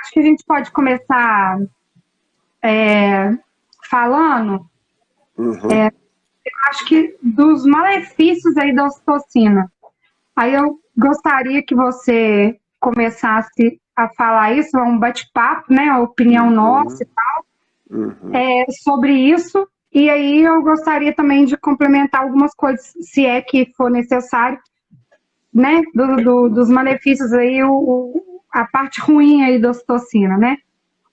acho que a gente pode começar falando, Uhum. acho que dos malefícios aí da ocitocina. Aí eu gostaria que você começasse a falar isso, é um bate-papo, né? A opinião nossa Uhum. Uhum. sobre isso. E aí eu gostaria também de complementar algumas coisas, se é que for necessário, né? Dos malefícios aí, a parte ruim aí da ocitocina, né?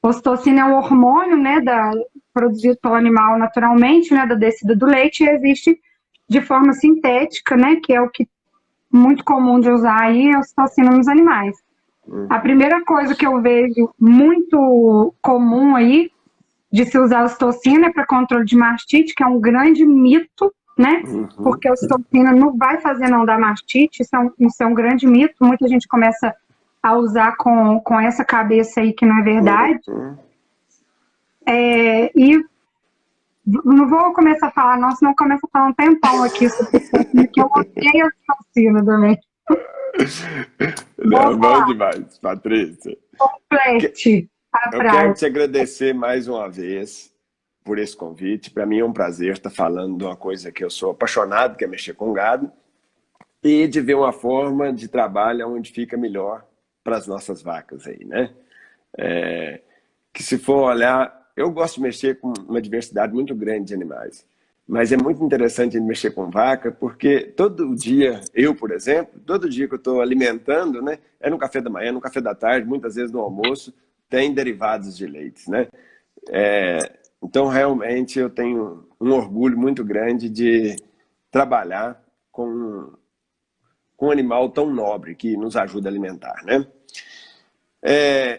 Ocitocina é um hormônio, né, produzido pelo animal naturalmente, né, da descida do leite, e existe de forma sintética, né, que é o que muito comum de usar aí, a ocitocina nos animais. A Uhum. primeira coisa que eu vejo muito comum aí de se usar a ocitocina é para controle de mastite, que é um grande mito, né? Uhum. Porque a ocitocina não vai fazer não dar mastite, isso é um grande mito. Muita gente começa a usar com essa cabeça aí que não é verdade. Uhum. E não vou começar a falar, não, senão começa a falar um tempão aqui sobre a ocitocina, que eu odeio a ocitocina também. Vou Não, bom falar, demais, Patrícia. Que- complete a Eu quero frase. te agradecer mais uma vez por esse convite. Para mim é um prazer estar falando de uma coisa que eu sou apaixonado, que é mexer com gado, e de ver uma forma de trabalho onde fica melhor para as nossas vacas aí, né? Que se for olhar, eu gosto de mexer com uma diversidade muito grande de animais. Mas é muito interessante mexer com vaca, porque todo dia, eu, por exemplo, todo dia que eu estou alimentando, né, é no café da manhã, no café da tarde, muitas vezes no almoço, tem derivados de leites, né? Então, realmente, eu tenho um orgulho muito grande de trabalhar com um animal tão nobre que nos ajuda a alimentar, né?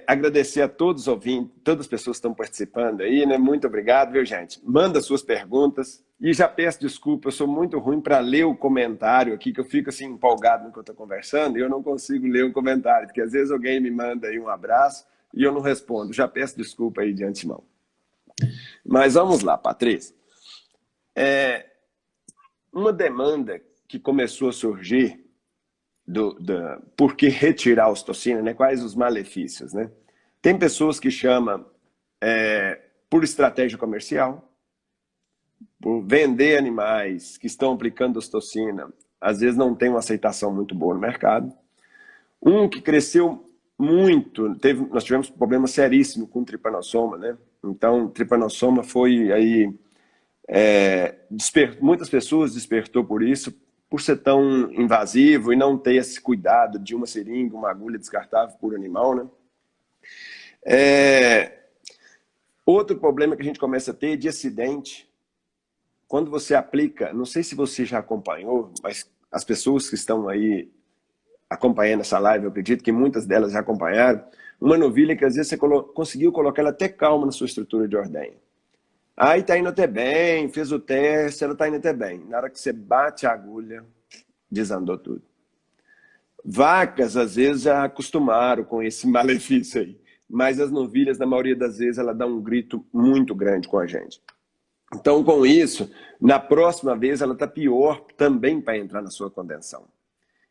Agradecer a todos os ouvintes, todas as pessoas que estão participando aí, né? Muito obrigado, viu, gente? Manda suas perguntas e já peço desculpa, eu sou muito ruim para ler o comentário aqui, que eu fico assim empolgado no que eu estou conversando e eu não consigo ler o comentário, porque às vezes alguém me manda aí um abraço e eu não respondo. Já peço desculpa aí de antemão. Mas vamos lá, Patrícia. Uma demanda que começou a surgir por que retirar a ocitocina, né? Quais os malefícios, né? Tem pessoas que chamam por estratégia comercial, por vender animais que estão aplicando ocitocina, às vezes não tem uma aceitação muito boa no mercado. Um que cresceu muito, nós tivemos um problema seríssimo com tripanossoma, né? Então, tripanossoma foi aí muitas pessoas despertou por isso, por ser tão invasivo e não ter esse cuidado de uma seringa, uma agulha descartável por animal, né? Outro problema que a gente começa a ter é de acidente. Quando você aplica, não sei se você já acompanhou, mas as pessoas que estão aí acompanhando essa live, eu acredito que muitas delas já acompanharam, uma novilha que às vezes você conseguiu colocar ela até calma na sua estrutura de ordenha. Aí tá indo até bem, fez o teste, ela tá indo até bem. Na hora que você bate a agulha, desandou tudo. Vacas, às vezes, já acostumaram com esse malefício aí. Mas as novilhas, na maioria das vezes, ela dá um grito muito grande com a gente. Então, com isso, na próxima vez, ela tá pior também para entrar na sua contenção.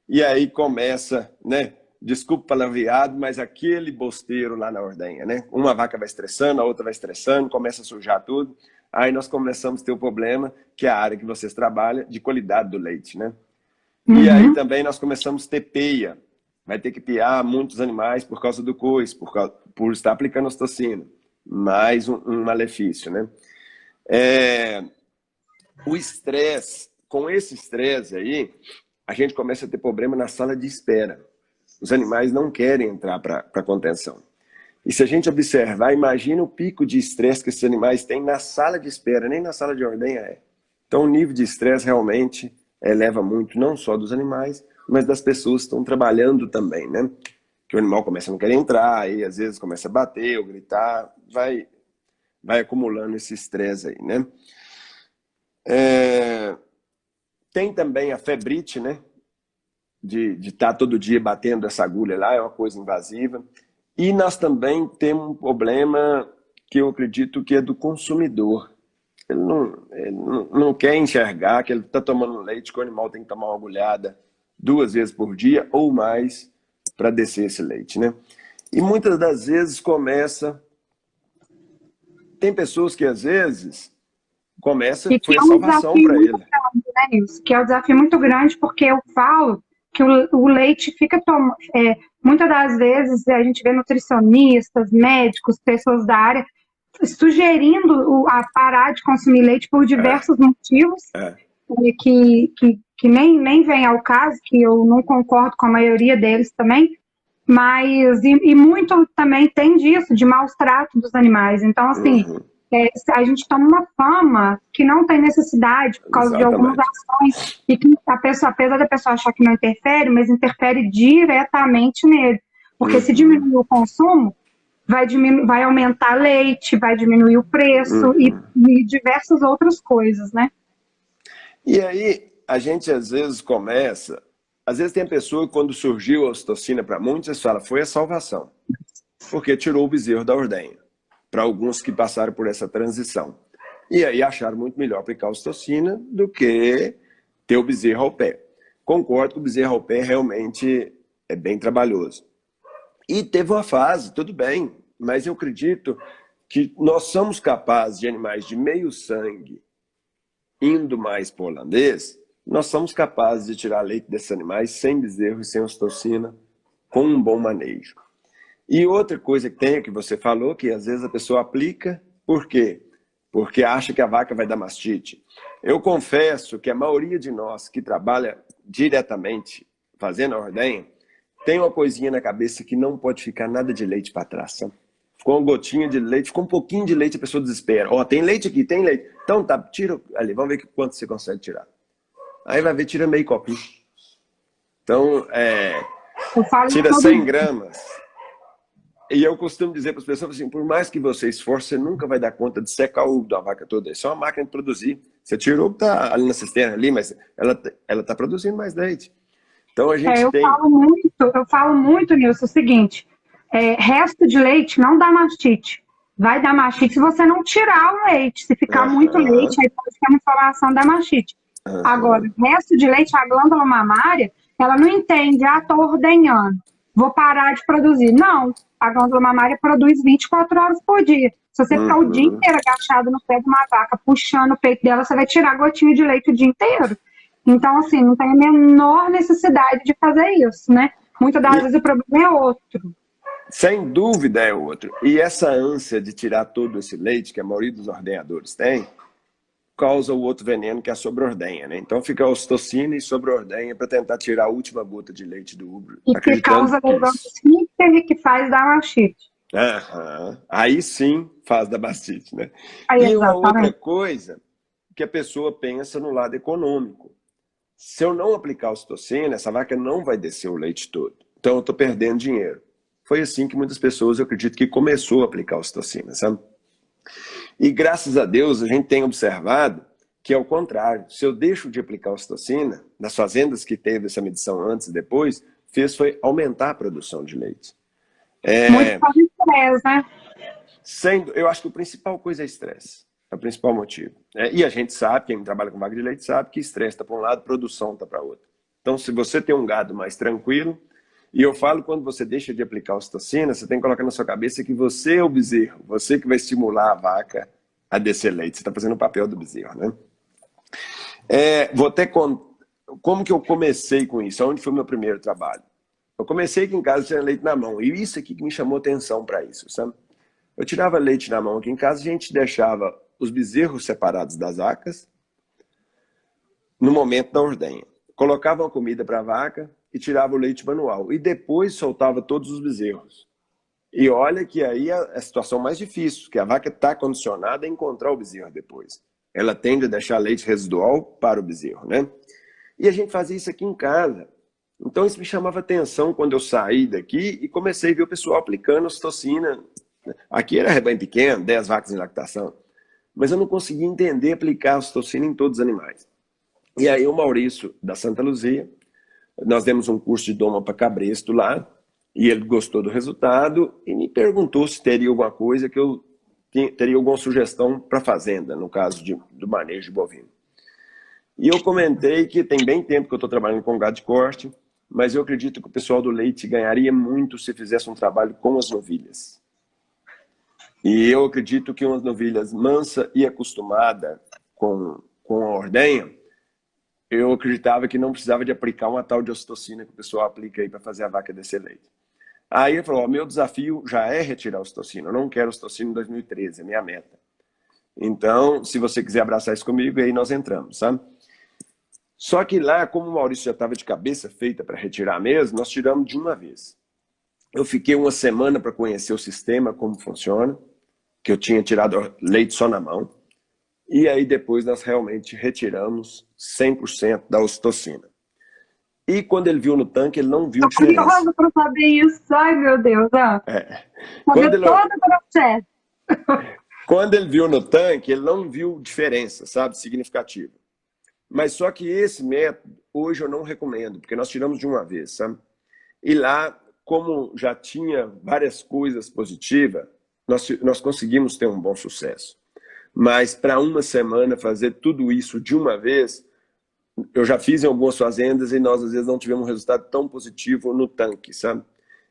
E aí começa, né? Desculpa o palavreado, mas aquele bosteiro lá na ordenha, né? Uma vaca vai estressando, a outra vai estressando, começa a sujar tudo. Aí nós começamos a ter o problema, que é a área que vocês trabalham, de qualidade do leite, né? E aí Uhum. também nós começamos a ter peia. Vai ter que piar muitos animais por causa do coice, por estar aplicando ocitocina. Mais um malefício, né? O estresse, com esse estresse aí, a gente começa a ter problema na sala de espera. Os animais não querem entrar para contenção. E se a gente observar, imagina o pico de estresse que esses animais têm na sala de espera, nem na sala de ordenha é. Então o nível de estresse realmente eleva muito, não só dos animais, mas das pessoas que estão trabalhando também, né? Que o animal começa a não querer entrar, e às vezes começa a bater ou gritar, vai acumulando esse estresse aí, né? Tem também a febrite, né? De estar todo dia batendo essa agulha lá, é uma coisa invasiva. E nós também temos um problema que eu acredito que é do consumidor. Ele não quer enxergar que ele está tomando leite, que o animal tem que tomar uma agulhada 2 vezes por dia ou mais para descer esse leite, né? E muitas das vezes começa... Tem pessoas que às vezes começa, E que foi a é um salvação desafio para muito ele. grande, né, Nilson? Que é um desafio muito grande, porque eu falo que o leite fica tomando. Muitas das vezes a gente vê nutricionistas, médicos, pessoas da área sugerindo a parar de consumir leite por É, diversos motivos, é. que nem vem ao caso, que eu não concordo com a maioria deles também, mas e muito também tem disso, de maus tratos dos animais. Então, assim, Uhum, a gente toma uma fama que não tem necessidade por causa de algumas exatamente. ações e que a pessoa, apesar da pessoa achar que não interfere, mas interfere diretamente nele. Porque se Uhum, diminuir o consumo, vai aumentar leite, vai diminuir o preço uhum. e diversas outras coisas, né? E aí, a gente às vezes começa... Às vezes tem a pessoa que quando surgiu a ocitocina para muitos, eles falam, foi a salvação. Porque tirou o bezerro da ordenha. Para alguns que passaram por essa transição. E aí acharam muito melhor aplicar a ocitocina do que ter o bezerro ao pé. Concordo que o bezerro ao pé realmente é bem trabalhoso. E teve uma fase, tudo bem, mas eu acredito que nós somos capazes de animais de meio sangue indo mais para o holandês, nós somos capazes de tirar leite desses animais sem bezerro e sem ocitocina, com um bom manejo. E outra coisa que tem, que você falou, que às vezes a pessoa aplica, por quê? Porque acha que a vaca vai dar mastite. Eu confesso que a maioria de nós que trabalha diretamente fazendo a ordenha, tem uma coisinha na cabeça que não pode ficar nada de leite para trás, sabe? Ficou uma gotinha de leite, ficou um pouquinho de leite, a pessoa desespera. Ó, tem leite aqui, tem leite. Então tá, tira ali, vamos ver quanto você consegue tirar. Aí vai ver, tira meio copinho. Então, Eu falo isso tira todo 100 dia. gramas. E eu costumo dizer para as pessoas assim, por mais que você esforce, você nunca vai dar conta de secar o da vaca toda. Isso é uma máquina de produzir. Você tirou o que está ali na cisterna ali, mas ela está produzindo mais leite. Então a gente tem... Eu falo muito, Nilson, o seguinte: resto de leite não dá mastite. Vai dar mastite se você não tirar o leite. Se ficar muito leite, Aham, aí pode ter uma inflamação da mastite. Agora, aham. resto de leite, a glândula mamária, ela não entende, estou ordenhando, vou parar de produzir. Não, a glândula mamária produz 24 horas por dia. Se você ficar o dia Uhum. inteiro agachado no pé de uma vaca, puxando o peito dela, você vai tirar gotinha de leite o dia inteiro. Então, assim, não tem a menor necessidade de fazer isso, né? Muitas das E vezes o problema é outro. sem dúvida é outro. E essa ânsia de tirar todo esse leite, que a maioria dos ordenhadores tem, causa o outro veneno, que é a sobreordenha, né? Então fica a ocitocina e sobreordenha para tentar tirar a última gota de leite do útero, E que acreditando causa que lesão isso... esfíncter que faz dar mastite. Aham. Aí sim faz da bastite, né? Aí, E uma outra exatamente. coisa que a pessoa pensa no lado econômico. Se eu não aplicar a ocitocina, essa vaca não vai descer o leite todo. Então eu estou perdendo dinheiro. Foi assim que muitas pessoas, eu acredito, que começou a aplicar a ocitocina, sabe? E graças a Deus a gente tem observado que é o contrário. Se eu deixo de aplicar a ocitocina, nas fazendas que teve essa medição antes e depois, foi aumentar a produção de leite. Muito faz estresse, né? Eu acho que a principal coisa é estresse. É o principal motivo. E a gente sabe, quem trabalha com vaca de leite sabe que estresse está para um lado, produção está para outro. Então, se você tem um gado mais tranquilo, e eu falo, quando você deixa de aplicar a ocitocina, você tem que colocar na sua cabeça que você é o bezerro, você que vai estimular a vaca a descer leite. Você está fazendo o papel do bezerro, né? Vou até como que eu comecei com isso? Onde foi o meu primeiro trabalho? Eu comecei aqui em casa, tinha leite na mão. E isso aqui que me chamou atenção para isso, sabe? Eu tirava leite na mão aqui em casa, a gente deixava os bezerros separados das vacas no momento da ordenha. Colocava uma comida para a vaca e tirava o leite manual. E depois soltava todos os bezerros. E olha que aí é a situação mais difícil, que a vaca está condicionada a encontrar o bezerro depois. Ela tende a deixar leite residual para o bezerro, né? E a gente fazia isso aqui em casa. Então isso me chamava atenção quando eu saí daqui e comecei a ver o pessoal aplicando ocitocina. Aqui era rebanho pequeno, 10 vacas em lactação. Mas eu não conseguia entender aplicar a ocitocina em todos os animais. E aí o Maurício, da Santa Luzia, nós demos um curso de doma para cabresto lá, e ele gostou do resultado e me perguntou se teria alguma coisa que eu teria alguma sugestão para a fazenda, no caso do manejo de bovino. E eu comentei que tem bem tempo que eu estou trabalhando com gado de corte, mas eu acredito que o pessoal do leite ganharia muito se fizesse um trabalho com as novilhas. E eu acredito que umas novilhas mansa e acostumada com a ordenha, eu acreditava que não precisava de aplicar uma tal de ocitocina que o pessoal aplica aí para fazer a vaca descer leite. Aí ele falou, meu desafio já é retirar a ocitocina, eu não quero ocitocina em 2013, é minha meta. Então, se você quiser abraçar isso comigo, aí nós entramos, sabe? Só que lá, como o Maurício já estava de cabeça feita para retirar mesmo, nós tiramos de uma vez. Eu fiquei uma semana para conhecer o sistema, como funciona, que eu tinha tirado leite só na mão. E aí depois nós realmente retiramos 100% da ocitocina. E quando ele viu no tanque, ele não viu Tô diferença. curiosa para saber isso. Ai, meu Deus. Quando Saber ele, todo o processo. quando ele viu no tanque, ele não viu diferença, sabe, significativa. Mas só que esse método, hoje eu não recomendo, porque nós tiramos de uma vez, sabe? E lá, como já tinha várias coisas positivas, nós conseguimos ter um bom sucesso. Mas para uma semana fazer tudo isso de uma vez, eu já fiz em algumas fazendas e nós às vezes não tivemos um resultado tão positivo no tanque, sabe?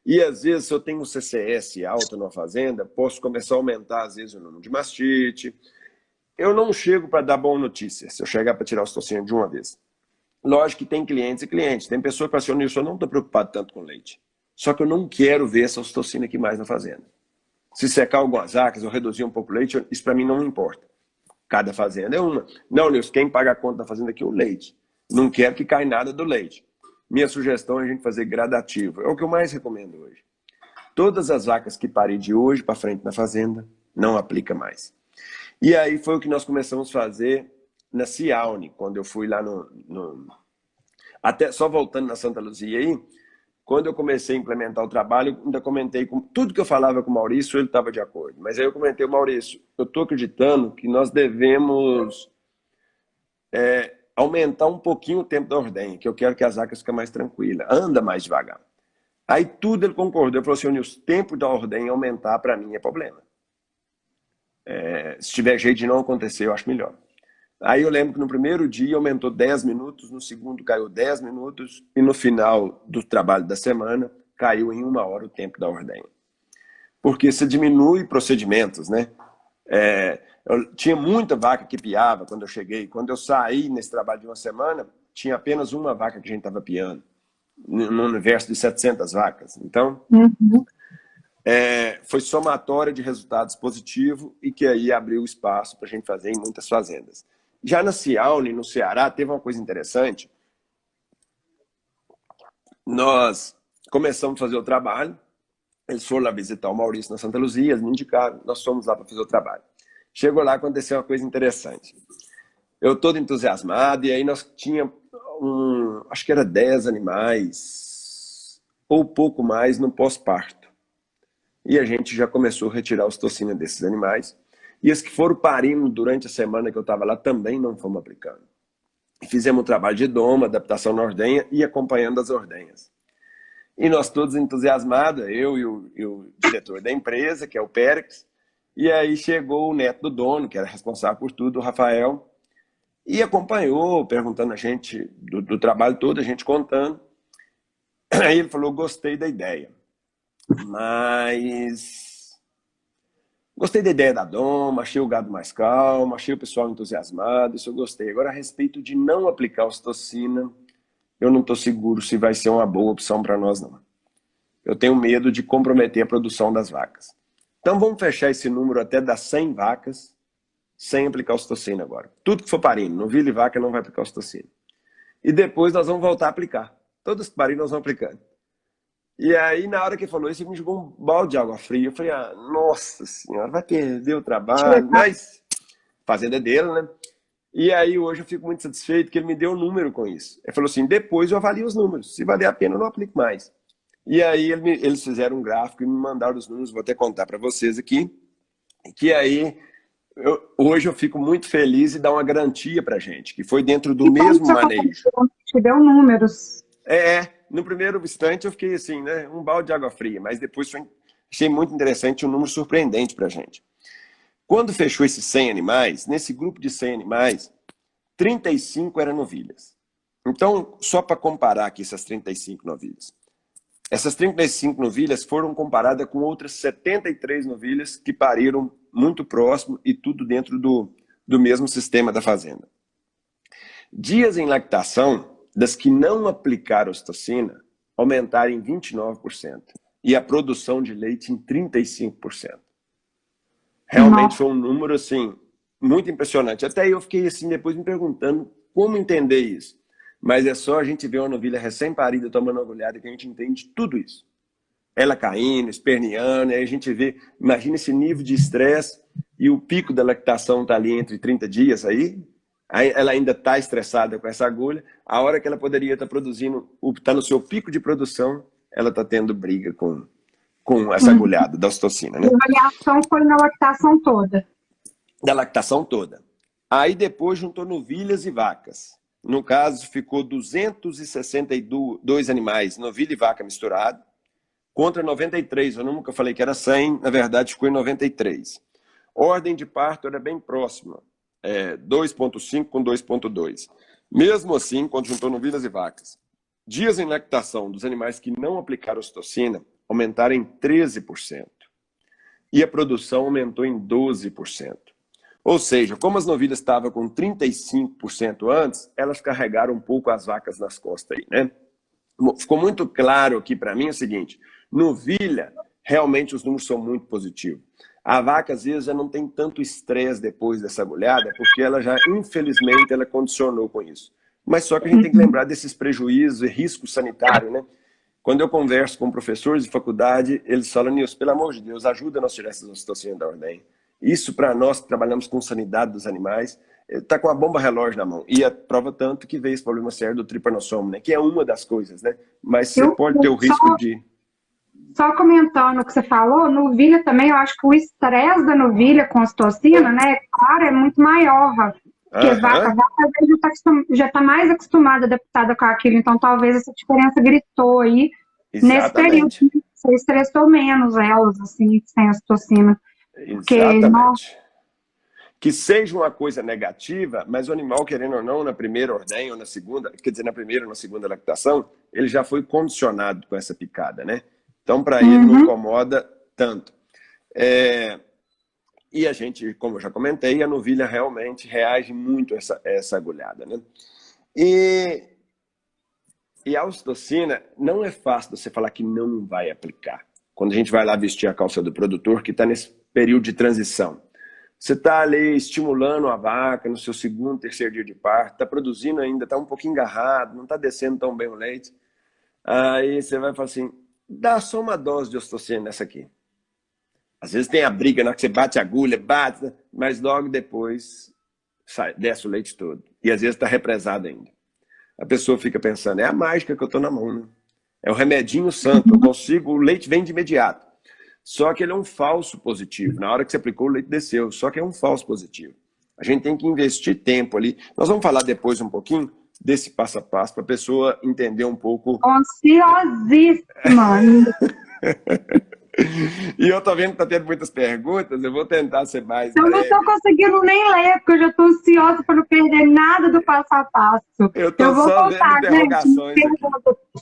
E às vezes, se eu tenho um CCS alto na fazenda, posso começar a aumentar às vezes o número de mastite. Eu não chego para dar boa notícia, se eu chegar para tirar a ocitocina de uma vez. Lógico que tem clientes e clientes. Tem pessoas que falam assim, eu não estou preocupado tanto com leite. Só que eu não quero ver essa ocitocina aqui mais na fazenda. Se secar algumas vacas ou reduzir um pouco o leite, isso para mim não importa. Cada fazenda é uma. Não, Nilson, quem paga a conta da fazenda aqui é o leite. Não quero que caia nada do leite. Minha sugestão é a gente fazer gradativo. É o que eu mais recomendo hoje. Todas as vacas que parem de hoje para frente na fazenda, não aplica mais. E aí foi o que nós começamos a fazer na Ciaune, quando eu fui lá Até só voltando na Santa Luzia aí, quando eu comecei a implementar o trabalho, eu ainda comentei com tudo que eu falava com o Maurício, ele estava de acordo. Mas aí eu comentei, Maurício, eu estou acreditando que nós devemos aumentar um pouquinho o tempo da ordenha, que eu quero que as vacas fiquem mais tranquilas, anda mais devagar. Aí tudo ele concordou, ele falou assim, Nilson, o tempo da ordenha aumentar para mim é problema. Se tiver jeito de não acontecer, eu acho melhor. Aí eu lembro que no primeiro dia aumentou 10 minutos, no segundo caiu 10 minutos, e no final do trabalho da semana, caiu em 1 hora o tempo da ordenha. Porque você diminui procedimentos, né? Eu tinha muita vaca que piava quando eu cheguei. Quando eu saí nesse trabalho de uma semana, tinha apenas uma vaca que a gente estava piando, no universo de 700 vacas. Então, foi somatória de resultados positivos e que aí abriu espaço para a gente fazer em muitas fazendas. Já na Ciaune, no Ceará, teve uma coisa interessante. Nós começamos a fazer o trabalho, eles foram lá visitar o Maurício na Santa Luzia, eles me indicaram, nós fomos lá para fazer o trabalho. Chegou lá, aconteceu uma coisa interessante. Eu todo entusiasmado, e aí nós tínhamos, acho que era 10 animais, ou pouco mais, no pós-parto. E a gente já começou a retirar a ocitocina desses animais. E os que foram parindo durante a semana que eu estava lá também não fomos aplicando. Fizemos um trabalho de doma, adaptação na ordenha e acompanhando as ordenhas. E nós todos entusiasmados, eu e o diretor da empresa, que é o Pérez, e aí chegou o neto do dono, que era responsável por tudo, o Rafael, e acompanhou, perguntando a gente do trabalho todo, a gente contando. Aí ele falou, gostei da ideia, mas... Gostei da ideia da doma, achei o gado mais calmo, achei o pessoal entusiasmado, isso eu gostei. Agora, a respeito de não aplicar ocitocina, eu não estou seguro se vai ser uma boa opção para nós, não. Eu tenho medo de comprometer a produção das vacas. Então, vamos fechar esse número até das 100 vacas, sem aplicar ocitocina agora. Tudo que for parindo, novilha e vaca, não vai aplicar ocitocina. E depois nós vamos voltar a aplicar. Todas que parindo, nós vamos aplicando. E aí, na hora que ele falou isso, ele me jogou um balde de água fria. Eu falei, nossa senhora, vai perder o trabalho. Mas, fazenda é dele, né? E aí, hoje eu fico muito satisfeito que ele me deu um número com isso. Ele falou assim, depois eu avalio os números. Se valer a pena, eu não aplico mais. E aí, eles fizeram um gráfico e me mandaram os números. Vou até contar para vocês aqui. Que aí, hoje eu fico muito feliz e dá uma garantia para gente, que foi dentro do mesmo manejo. Te deu números. No primeiro instante eu fiquei assim, né, um balde de água fria, mas depois achei muito interessante, um número surpreendente para a gente. Quando fechou esses 100 animais, nesse grupo de 100 animais, 35 eram novilhas. Então, só para comparar aqui essas 35 novilhas. Essas 35 novilhas foram comparadas com outras 73 novilhas que pariram muito próximo e tudo dentro do mesmo sistema da fazenda. Dias em lactação, das que não aplicaram ocitocina, aumentaram em 29%. E a produção de leite em 35%. Realmente foi um número, assim, muito impressionante. Até eu fiquei, assim, depois me perguntando como entender isso. Mas é só a gente ver uma novilha recém-parida tomando uma agulhada que a gente entende tudo isso. Ela caindo, esperneando, aí a gente vê, imagina esse nível de estresse e o pico da lactação está ali entre 30 dias aí ela ainda está estressada com essa agulha, a hora que ela poderia estar produzindo, está no seu pico de produção, ela está tendo briga com essa agulhada da ocitocina. Né? A avaliação foi na lactação toda. Da lactação toda. Aí depois juntou novilhas e vacas. No caso, ficou 262 animais, novilha e vaca misturado, contra 93. O número que eu falei que era 100, na verdade ficou em 93. Ordem de parto era bem próxima, 2,5 com 2,2. Mesmo assim, quando juntou novilhas e vacas, dias em lactação dos animais que não aplicaram ocitocina aumentaram em 13%. E a produção aumentou em 12%. Ou seja, como as novilhas estavam com 35% antes, elas carregaram um pouco as vacas nas costas aí, né? Ficou muito claro aqui para mim o seguinte, novilha, realmente os números são muito positivos. A vaca, às vezes, já não tem tanto estresse depois dessa agulhada, porque ela já, infelizmente, ela condicionou com isso. Mas só que a gente tem que lembrar desses prejuízos e riscos sanitários, né? Quando eu converso com professores de faculdade, eles falam, Nilson, pelo amor de Deus, ajuda a nós tirar essas ocitocinas da ordem. Isso, para nós que trabalhamos com sanidade dos animais, está com a bomba relógio na mão. E a prova tanto que veio esse problema sério do tripanossomo, né? Que é uma das coisas, né? Mas você pode ter o risco de... Só comentando o que você falou, novilha também, eu acho que o estresse da novilha com a ocitocina, né? Claro, é muito maior, porque a vaca já está mais acostumada, adaptada com aquilo, então talvez essa diferença gritou aí. Exatamente. Nesse período. Você estressou menos elas, assim, sem a ocitocina. Exatamente. Que seja uma coisa negativa, mas o animal, querendo ou não, na primeira ordem ou na segunda, quer dizer, na primeira ou na segunda lactação, ele já foi condicionado com essa picada, né? Então, para ele, não incomoda tanto. E a gente, como eu já comentei, a novilha realmente reage muito a essa agulhada, né? E a ocitocina, não é fácil você falar que não vai aplicar. Quando a gente vai lá vestir a calça do produtor, que está nesse período de transição. Você está ali estimulando a vaca no seu segundo, terceiro dia de parto, está produzindo ainda, está um pouquinho engarrado, não está descendo tão bem o leite. Aí você vai falar assim, dá só uma dose de ocitocina nessa aqui. Às vezes tem a briga, na que você bate a agulha, bate, mas logo depois desce o leite todo. E às vezes está represado ainda. A pessoa fica pensando, é a mágica que eu estou na mão, né? É o remedinho santo, eu consigo, o leite vem de imediato. Só que ele é um falso positivo. Na hora que você aplicou, o leite desceu. Só que é um falso positivo. A gente tem que investir tempo ali. Nós vamos falar depois um pouquinho desse passo a passo para a pessoa entender um pouco. Ansiosíssima. E eu tô vendo que tá tendo muitas perguntas, eu vou tentar ser mais breve. Eu não tô conseguindo nem ler, porque eu já tô ansiosa para não perder nada do passo a passo. Eu vou só voltar, vendo interrogações aqui.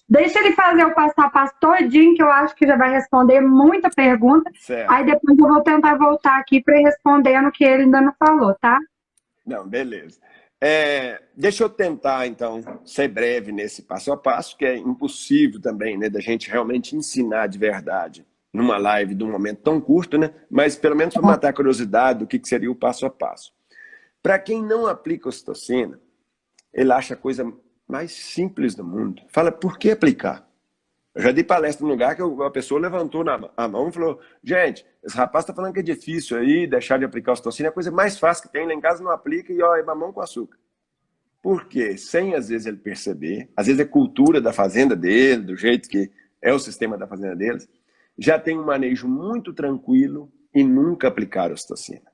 Deixa ele fazer o passo a passo todinho, que eu acho que já vai responder muita pergunta. Certo. Aí depois eu vou tentar voltar aqui para responder no que ele ainda não falou, tá? Não, beleza. Deixa eu tentar, então, ser breve nesse passo a passo, que é impossível também, né, da gente realmente ensinar de verdade numa live de um momento tão curto, né? Mas pelo menos para matar a curiosidade do que seria o passo a passo. Para quem não aplica ocitocina, ele acha a coisa mais simples do mundo. Fala, por que aplicar? Eu já dei palestra num lugar que a pessoa levantou a mão e falou, gente, esse rapaz está falando que é difícil aí deixar de aplicar ocitocina, é a coisa mais fácil que tem, lá em casa não aplica e ó, é mamão com açúcar. Por quê? Sem às vezes ele perceber, às vezes é cultura da fazenda dele, do jeito que é o sistema da fazenda deles, já tem um manejo muito tranquilo e nunca aplicar ocitocina.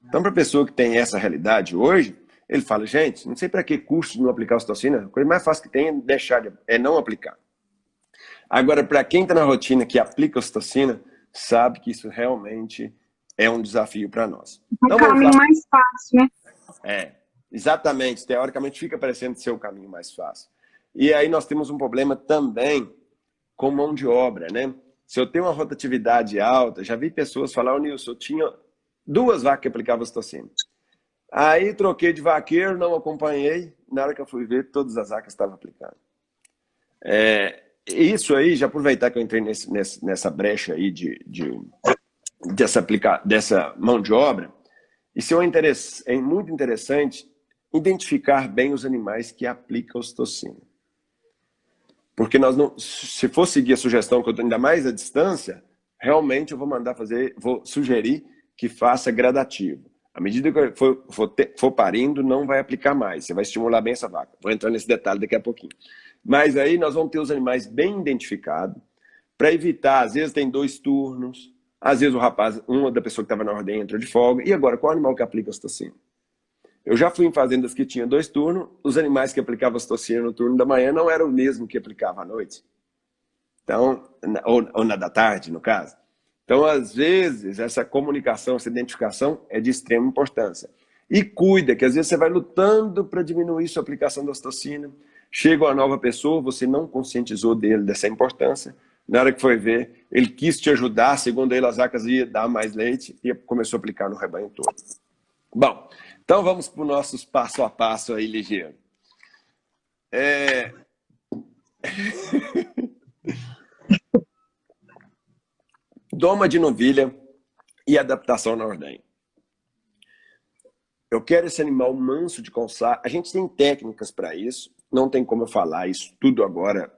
Então, para a pessoa que tem essa realidade hoje, ele fala, gente, não sei para que custo não aplicar ocitocina, a coisa mais fácil que tem é não aplicar. Agora, para quem está na rotina que aplica ocitocina, sabe que isso realmente é um desafio para nós. Então, o caminho mais fácil, né? Exatamente, teoricamente fica parecendo ser o caminho mais fácil. E aí nós temos um problema também com mão de obra, né? Se eu tenho uma rotatividade alta, já vi pessoas falar, Nilson, eu tinha 2 vacas que aplicavam ocitocina. Aí troquei de vaqueiro, não acompanhei, na hora que eu fui ver, todas as vacas estavam aplicando. Isso aí, já aproveitar que eu entrei nessa brecha aí dessa mão de obra, isso é muito interessante identificar bem os animais que aplicam ocitocina. Porque nós não, se for seguir a sugestão que eu dou, ainda mais à distância, realmente eu vou vou sugerir que faça gradativo. À medida que for parindo, não vai aplicar mais. Você vai estimular bem essa vaca. Vou entrar nesse detalhe daqui a pouquinho. Mas aí nós vamos ter os animais bem identificados, para evitar, às vezes tem 2 turnos, às vezes o rapaz, uma da pessoa que estava na ordem entra de folga. E agora, qual animal que aplica ocitocina? Eu já fui em fazendas que tinham 2 turnos, os animais que aplicavam ocitocina no turno da manhã não eram o mesmo que aplicavam à noite. Então, ou na da tarde, no caso. Então, às vezes, essa comunicação, essa identificação é de extrema importância. E cuida, que às vezes você vai lutando para diminuir sua aplicação da ocitocina, chega uma nova pessoa, você não conscientizou dele dessa importância, na hora que foi ver, ele quis te ajudar, segundo ele, as vacas iam dar mais leite e começou a aplicar no rebanho todo. Bom, então vamos para os nossos passo a passo aí, ligeiro. Doma de novilha e adaptação na ordenha. Eu quero esse animal manso de coçar. A gente tem técnicas para isso. Não tem como eu falar isso tudo agora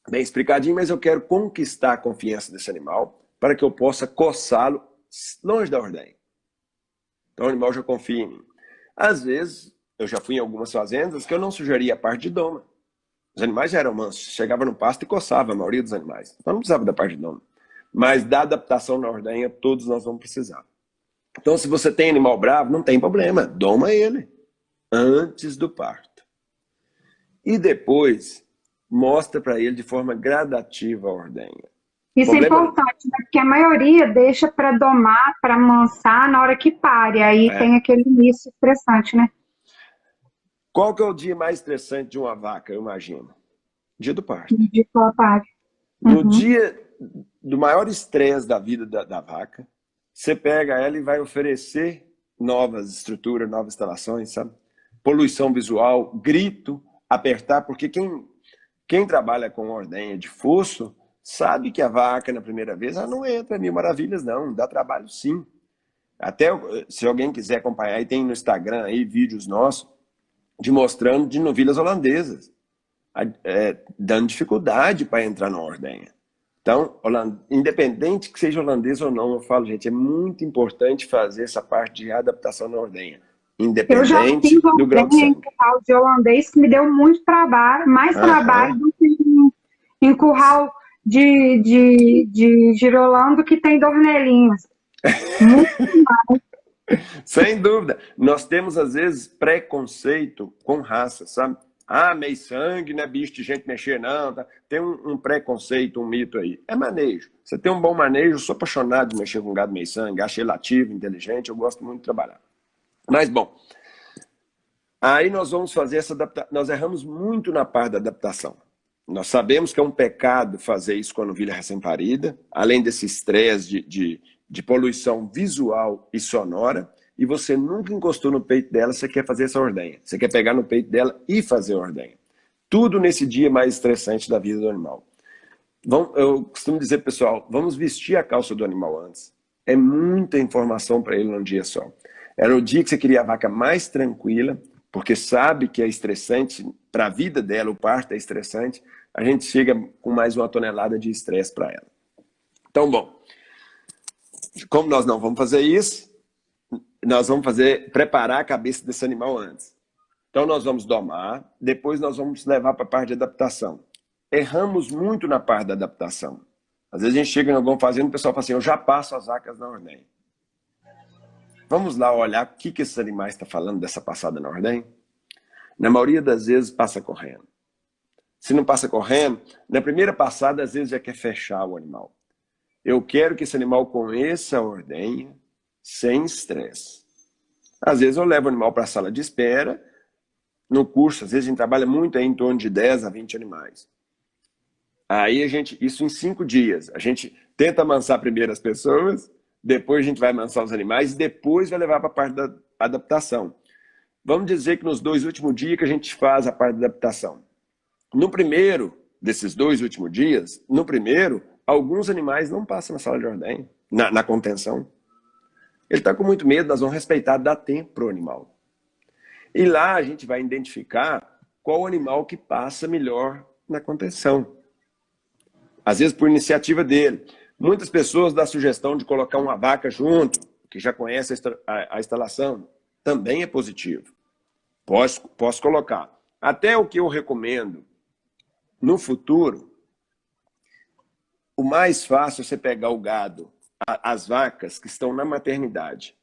bem explicadinho, mas eu quero conquistar a confiança desse animal para que eu possa coçá-lo longe da ordenha. Então o animal já confia em mim. Às vezes, eu já fui em algumas fazendas que eu não sugeria a parte de doma. Os animais já eram mansos. Chegava no pasto e coçava a maioria dos animais. Então não precisava da parte de doma. Mas da adaptação na ordenha, todos nós vamos precisar. Então, se você tem animal bravo, não tem problema. Doma ele antes do parto. E depois, mostra para ele de forma gradativa a ordenha. Isso é importante, né? Porque a maioria deixa para domar, para amansar na hora que pare. Aí tem aquele início estressante, né? Qual que é o dia mais estressante de uma vaca, eu imagino? Dia do parto. O dia que ela pare. No dia do maior estresse da vida da vaca, você pega ela e vai oferecer novas estruturas, novas instalações, sabe? Poluição visual, grito, apertar, porque quem trabalha com ordenha de fosso sabe que a vaca, na primeira vez, ela não entra em mil maravilhas, não. Dá trabalho, sim. Até se alguém quiser acompanhar, aí tem no Instagram aí vídeos nossos mostrando de novilhas holandesas, dando dificuldade para entrar na ordenha. Então, independente que seja holandês ou não, eu falo, gente, é muito importante fazer essa parte de adaptação na ordenha. Independente do grau de sangue. Eu já fiz em curral de holandês que me deu muito trabalho, mais trabalho do que em curral de girolando que tem dornelinhas. Muito mais. Sem dúvida. Nós temos, às vezes, preconceito com raça, sabe? Ah, meio sangue, não é bicho de gente mexer, não. Tá? Tem um preconceito, um mito aí. É manejo. Você tem um bom manejo, eu sou apaixonado de mexer com gado meio sangue, acho ele ativo, inteligente, eu gosto muito de trabalhar. Mas, bom, aí nós vamos fazer essa adaptação. Nós erramos muito na parte da adaptação. Nós sabemos que é um pecado fazer isso com a novilha recém-parida, além desse estresse de poluição visual e sonora, e você nunca encostou no peito dela, você quer fazer essa ordenha. Você quer pegar no peito dela e fazer a ordenha. Tudo nesse dia mais estressante da vida do animal. Eu costumo dizer, pessoal, vamos vestir a calça do animal antes. É muita informação para ele num dia só. Era o dia que você queria a vaca mais tranquila, porque sabe que é estressante, para a vida dela, o parto é estressante, a gente chega com mais 1 tonelada de estresse para ela. Então, bom, como nós não vamos fazer isso, nós vamos preparar a cabeça desse animal antes. Então, nós vamos domar, depois nós vamos levar para a parte de adaptação. Erramos muito na parte da adaptação. Às vezes a gente chega em alguma fazenda e o pessoal fala assim, eu já passo as vacas na ordenha. Vamos lá olhar o que esses animais estão falando dessa passada na ordenha? Na maioria das vezes passa correndo. Se não passa correndo, na primeira passada às vezes já quer fechar o animal. Eu quero que esse animal conheça a ordenha sem estresse. Às vezes eu levo o animal para a sala de espera. No curso, às vezes a gente trabalha muito aí em torno de 10 a 20 animais. Aí isso em 5 dias. A gente tenta amansar primeiro as pessoas, depois a gente vai amansar os animais e depois vai levar para a parte da adaptação. Vamos dizer que nos 2 últimos dias que a gente faz a parte da adaptação. No primeiro desses 2 últimos dias, alguns animais não passam na sala de ordenha, na contenção. Ele está com muito medo, nós vamos respeitar, dá tempo para o animal. E lá a gente vai identificar qual animal que passa melhor na contenção. Às vezes por iniciativa dele. Muitas pessoas dão a sugestão de colocar uma vaca junto, que já conhece a instalação. Também é positivo. Posso colocar. Até o que eu recomendo no futuro, o mais fácil é você pegar o gado, as vacas que estão na maternidade.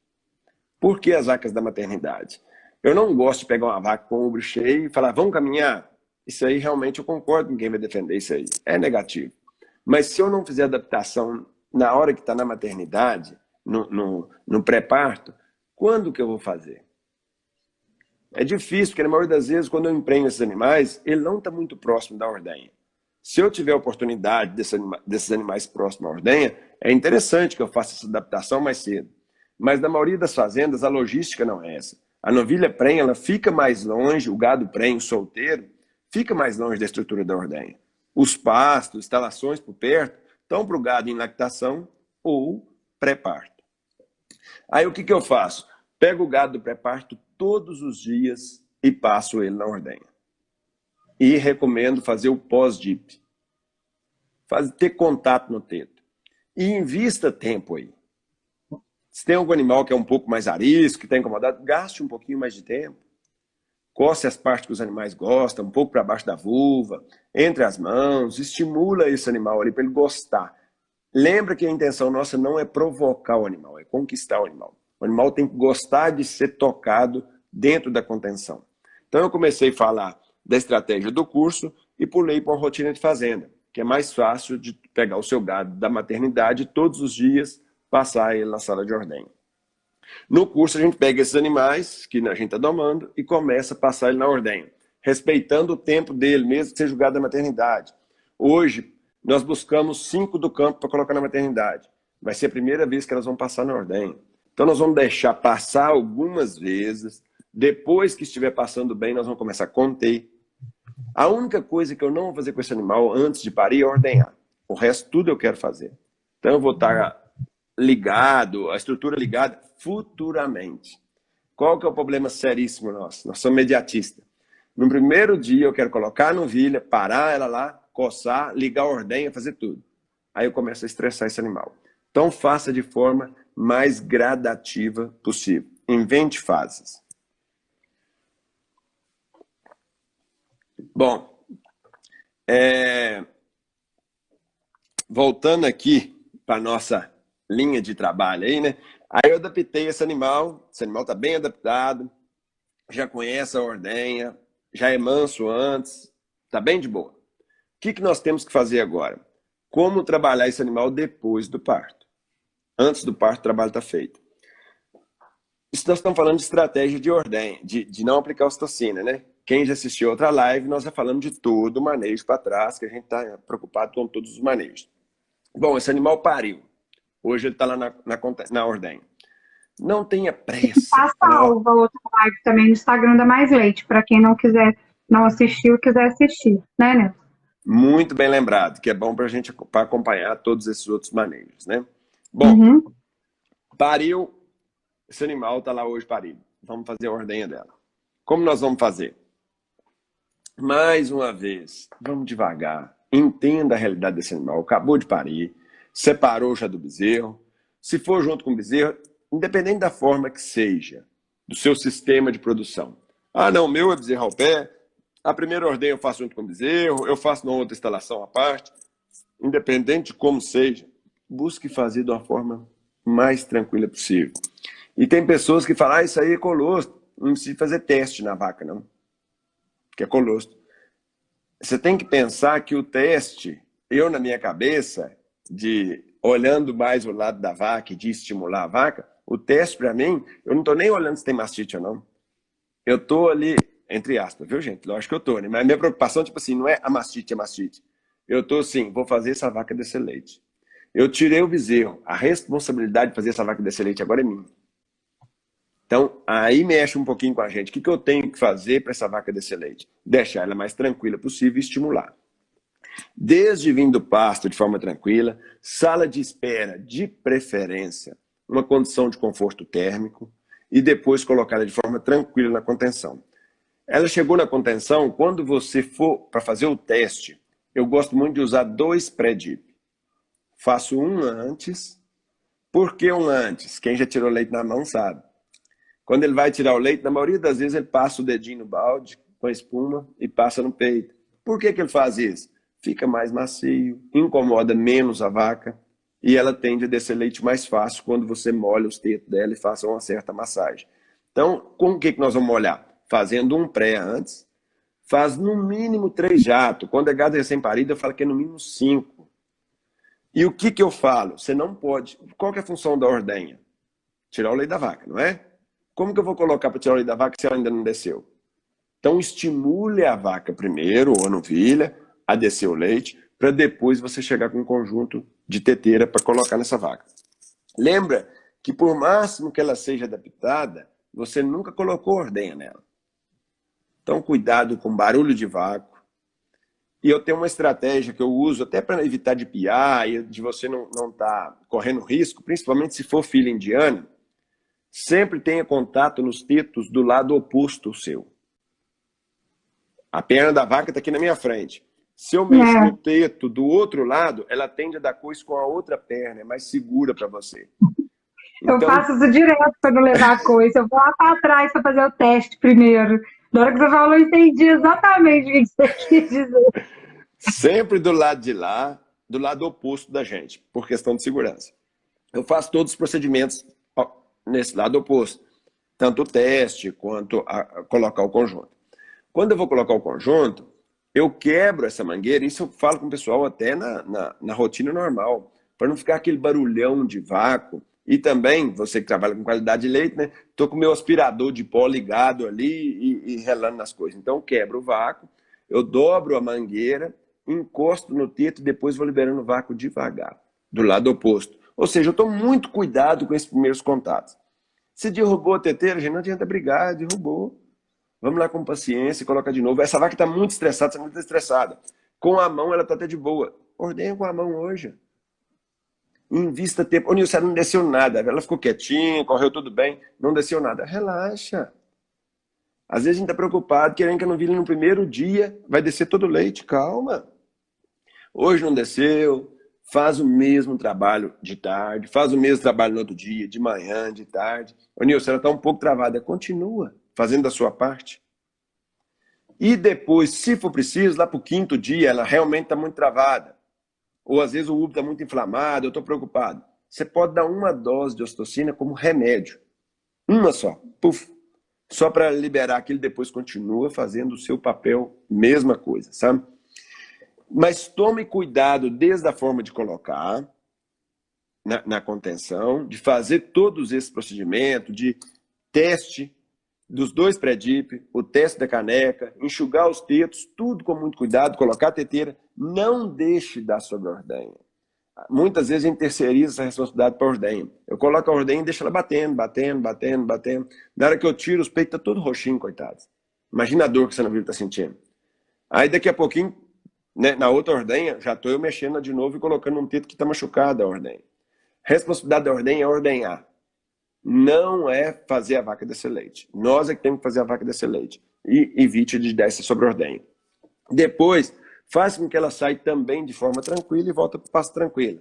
Por que as vacas da maternidade? Eu não gosto de pegar uma vaca com o ombro cheio e falar, vamos caminhar? Isso aí realmente eu concordo com quem vai defender isso aí. É negativo. Mas se eu não fizer adaptação na hora que está na maternidade, no pré-parto, quando que eu vou fazer? É difícil, porque na maioria das vezes, quando eu emprenho esses animais, ele não está muito próximo da ordenha. Se eu tiver a oportunidade desses animais próximos à ordenha, é interessante que eu faça essa adaptação mais cedo. Mas na maioria das fazendas, a logística não é essa. A novilha prenha, ela fica mais longe, o gado prenho solteiro, fica mais longe da estrutura da ordenha. Os pastos, instalações por perto, estão para o gado em lactação ou pré-parto. Aí o que eu faço? Pego o gado do pré-parto todos os dias e passo ele na ordenha. E recomendo fazer o pós-DIP. Ter contato no teto. E invista tempo aí. Se tem algum animal que é um pouco mais arisco, que está incomodado, gaste um pouquinho mais de tempo. Coce as partes que os animais gostam, um pouco para baixo da vulva, entre as mãos, estimula esse animal ali para ele gostar. Lembra que a intenção nossa não é provocar o animal, é conquistar o animal. O animal tem que gostar de ser tocado dentro da contenção. Então eu comecei a falar da estratégia do curso e pulei para uma rotina de fazenda, que é mais fácil de pegar o seu gado da maternidade todos os dias, passar ele na sala de ordenha. No curso a gente pega esses animais que a gente está domando e começa a passar ele na ordenha, respeitando o tempo dele, mesmo que seja o gado da maternidade. Hoje nós buscamos 5 do campo para colocar na maternidade. Vai ser a primeira vez que elas vão passar na ordenha. Então nós vamos deixar passar algumas vezes. Depois que estiver passando bem, nós vamos começar a conter. A única coisa que eu não vou fazer com esse animal antes de parir é ordenhar. O resto tudo eu quero fazer. Então eu vou estar ligado, a estrutura ligada futuramente. Qual que é o problema seríssimo nosso? Nós somos mediatistas. No primeiro dia eu quero colocar a novilha, parar ela lá, coçar, ligar a ordenha, fazer tudo. Aí eu começo a estressar esse animal. Então faça de forma mais gradativa possível. Invente fases. Bom, voltando aqui para a nossa linha de trabalho aí, né? Aí eu adaptei esse animal está bem adaptado, já conhece a ordenha, já é manso antes, está bem de boa. O que nós temos que fazer agora? Como trabalhar esse animal depois do parto? Antes do parto, o trabalho está feito. Isso nós estamos falando de estratégia de ordenha, de não aplicar ocitocina, né? Quem já assistiu outra live, nós já falamos de todo o manejo para trás, que a gente está preocupado com todos os manejos. Bom, esse animal pariu. Hoje ele está lá na ordenha. Não tenha pressa. Tá salva outra live também no Instagram da Mais Leite, para quem não quiser, não assistiu, quiser assistir, né, Nelson? Muito bem lembrado, que é bom para a gente acompanhar todos esses outros manejos, né? Bom, pariu, esse animal está lá hoje parido. Vamos fazer a ordenha dela. Como nós vamos fazer? Mais uma vez, vamos devagar. Entenda a realidade desse animal. Acabou de parir, separou já do bezerro. Se for junto com o bezerro, independente da forma que seja, do seu sistema de produção. Ah, não, meu é bezerro ao pé, a primeira ordenha eu faço junto com o bezerro, eu faço numa outra instalação à parte. Independente de como seja, busque fazer de uma forma mais tranquila possível. E tem pessoas que falam, isso aí é colostro, não precisa fazer teste na vaca, não. Que é colostro. Você tem que pensar que o teste, na minha cabeça, olhando mais o lado da vaca e de estimular a vaca, O teste, para mim, eu não estou nem olhando se tem mastite ou não. Eu estou ali, entre aspas, viu, gente? Lógico que eu estou, né? Mas a minha preocupação, tipo assim, não é a mastite, é mastite. Eu estou assim, vou fazer essa vaca descer leite. Eu tirei o bezerro. A responsabilidade de fazer essa vaca descer leite agora é minha. Então, aí mexe um pouquinho com a gente. O que eu tenho que fazer para essa vaca descer leite? Deixar ela mais tranquila possível e estimular. Desde vir do pasto de forma tranquila, sala de espera de preferência, uma condição de conforto térmico e depois colocá-la de forma tranquila na contenção. Ela chegou na contenção, quando você for para fazer o teste, eu gosto muito de usar 2 pré-dip. Faço um antes. Por que um antes? Quem já tirou leite na mão sabe. Quando ele vai tirar o leite, na maioria das vezes ele passa o dedinho no balde com a espuma e passa no peito. Por que ele faz isso? Fica mais macio, incomoda menos a vaca e ela tende a descer leite mais fácil quando você molha os tetos dela e faça uma certa massagem. Então, com o que nós vamos molhar? Fazendo um pré antes, faz no mínimo 3 jatos. Quando é gado recém-parido, eu falo que é no mínimo 5. E o que eu falo? Você não pode... Qual que é a função da ordenha? Tirar o leite da vaca, não é? Como que eu vou colocar para tirar o leite da vaca se ela ainda não desceu? Então, estimule a vaca primeiro, ou a novilha, a descer o leite, para depois você chegar com um conjunto de teteira para colocar nessa vaca. Lembra que por máximo que ela seja adaptada, você nunca colocou ordenha nela. Então, cuidado com barulho de vácuo. E eu tenho uma estratégia que eu uso até para evitar de piar e de você não estar correndo risco, principalmente se for filha indiana. Sempre tenha contato nos tetos do lado oposto ao seu. A perna da vaca está aqui na minha frente. Se eu mexo no teto do outro lado, ela tende a dar coice com a outra perna, é mais segura para você. Então, eu faço isso direto para não levar coice. Eu vou lá para trás para fazer o teste primeiro. Na hora que você falou, eu entendi exatamente o que você quis dizer. Sempre do lado de lá, do lado oposto da gente, por questão de segurança. Eu faço todos os procedimentos nesse lado oposto. Tanto o teste, quanto a colocar o conjunto. Quando eu vou colocar o conjunto, eu quebro essa mangueira, isso eu falo com o pessoal até na rotina normal, para não ficar aquele barulhão de vácuo. E também, você que trabalha com qualidade de leite, né? Estou com o meu aspirador de pó ligado ali e relando nas coisas. Então, eu quebro o vácuo, eu dobro a mangueira, encosto no teto e depois vou liberando o vácuo devagar, do lado oposto. Ou seja, eu estou muito cuidado com esses primeiros contatos. Se derrubou a teteira, gente, não adianta brigar, derrubou. Vamos lá com paciência e coloca de novo. Essa vaca está muito estressada, está muito estressada. Com a mão, ela está até de boa. Ordenha com a mão hoje. Invista tempo. Ô, Nilce, ela não desceu nada. Ela ficou quietinha, correu tudo bem. Não desceu nada. Relaxa. Às vezes a gente está preocupado, querendo que a novilha no primeiro dia vai descer todo o leite. Calma. Hoje não desceu. Faz o mesmo trabalho de tarde. Faz o mesmo trabalho no outro dia, de manhã, de tarde. Ô, Nilce, ela está um pouco travada. Continua fazendo a sua parte. E depois, se for preciso, lá para o 5º dia, ela realmente está muito travada. Ou às vezes o útero está muito inflamado, eu estou preocupado. Você pode dar uma dose de ocitocina como remédio. Uma só. Puf. Só para liberar que ele depois continua fazendo o seu papel, mesma coisa, sabe? Mas tome cuidado desde a forma de colocar na contenção, de fazer todos esses procedimentos, de teste dos 2 pré-dip, o teste da caneca, enxugar os tetos, tudo com muito cuidado, colocar a teteira, não deixe dar sobre a ordenha. Muitas vezes a gente terceiriza essa responsabilidade para a ordenha. Eu coloco a ordenha e deixo ela batendo, batendo, batendo, batendo. Na hora que eu tiro, os peitos estão todos roxinhos, coitados. Imagina a dor que essa novilha está sentindo. Aí daqui a pouquinho, né, na outra ordenha, já estou eu mexendo de novo e colocando um teto que está machucado a ordenha. Responsabilidade da ordenha é ordenhar. Não é fazer a vaca descer leite. Nós é que temos que fazer a vaca descer leite. E evite de dar essa sobre-ordenha. Depois, faz com que ela saia também de forma tranquila e volta para o pasto tranquilo.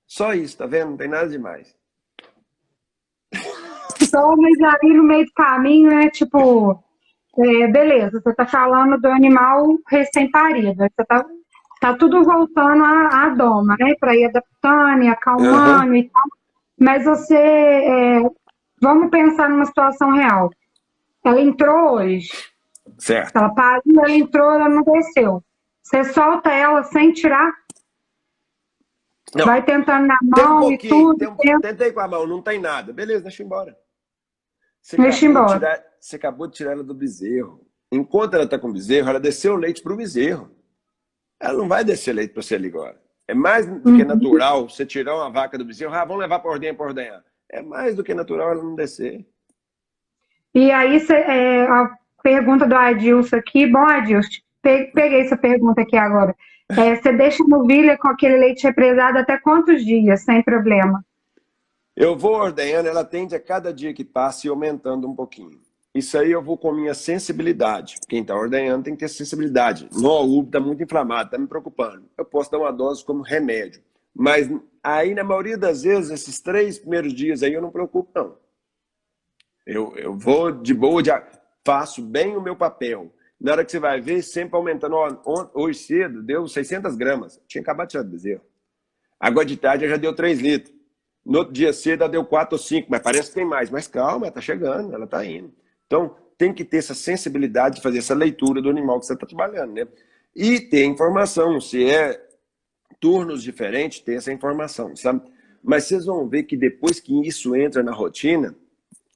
Só isso, tá vendo? Não tem nada demais. Só, mas aí no meio do caminho, né, tipo, beleza, você tá falando do animal recém-parido, você tá tudo voltando à doma, né, para ir adaptando e acalmando e tal. Mas você, vamos pensar numa situação real. Ela entrou hoje. Certo. Ela pariu, ela entrou, ela não desceu. Você solta ela sem tirar? Não, Vai tentando na tem um mão e pouquinho, tudo. tentei com a mão, não tem nada. Beleza, deixa eu ir embora. Deixa embora. Você acabou de tirar ela do bezerro. Enquanto ela está com o bezerro, ela desceu o leite para o bezerro. Ela não vai descer leite para você ali agora. É mais do que natural você tirar uma vaca do bezerro. Ah, vamos levar para ordenhar. É mais do que natural ela não descer. E aí, a pergunta do Adilson aqui. Bom, Adilson, peguei essa pergunta aqui agora. Você deixa a novilha com aquele leite represado até quantos dias, sem problema? Eu vou ordenhando, ela tende a cada dia que passa e aumentando um pouquinho. Isso aí eu vou com a minha sensibilidade. Quem está ordenhando tem que ter sensibilidade. No útero está muito inflamado, está me preocupando. Eu posso dar uma dose como remédio. Mas aí, na maioria das vezes, esses 3 primeiros dias aí, eu não me preocupo, não. Eu vou de boa, faço bem o meu papel. Na hora que você vai ver, sempre aumentando. Hoje cedo, deu 600 gramas. Tinha acabado de tirar do bezerro. Agora de tarde já deu 3 litros. No outro dia cedo ela deu 4 ou 5, mas parece que tem mais. Mas calma, ela está chegando, ela está indo. Então, tem que ter essa sensibilidade de fazer essa leitura do animal que você está trabalhando, né? E ter informação. Se é turnos diferentes, ter essa informação, sabe? Mas vocês vão ver que depois que isso entra na rotina,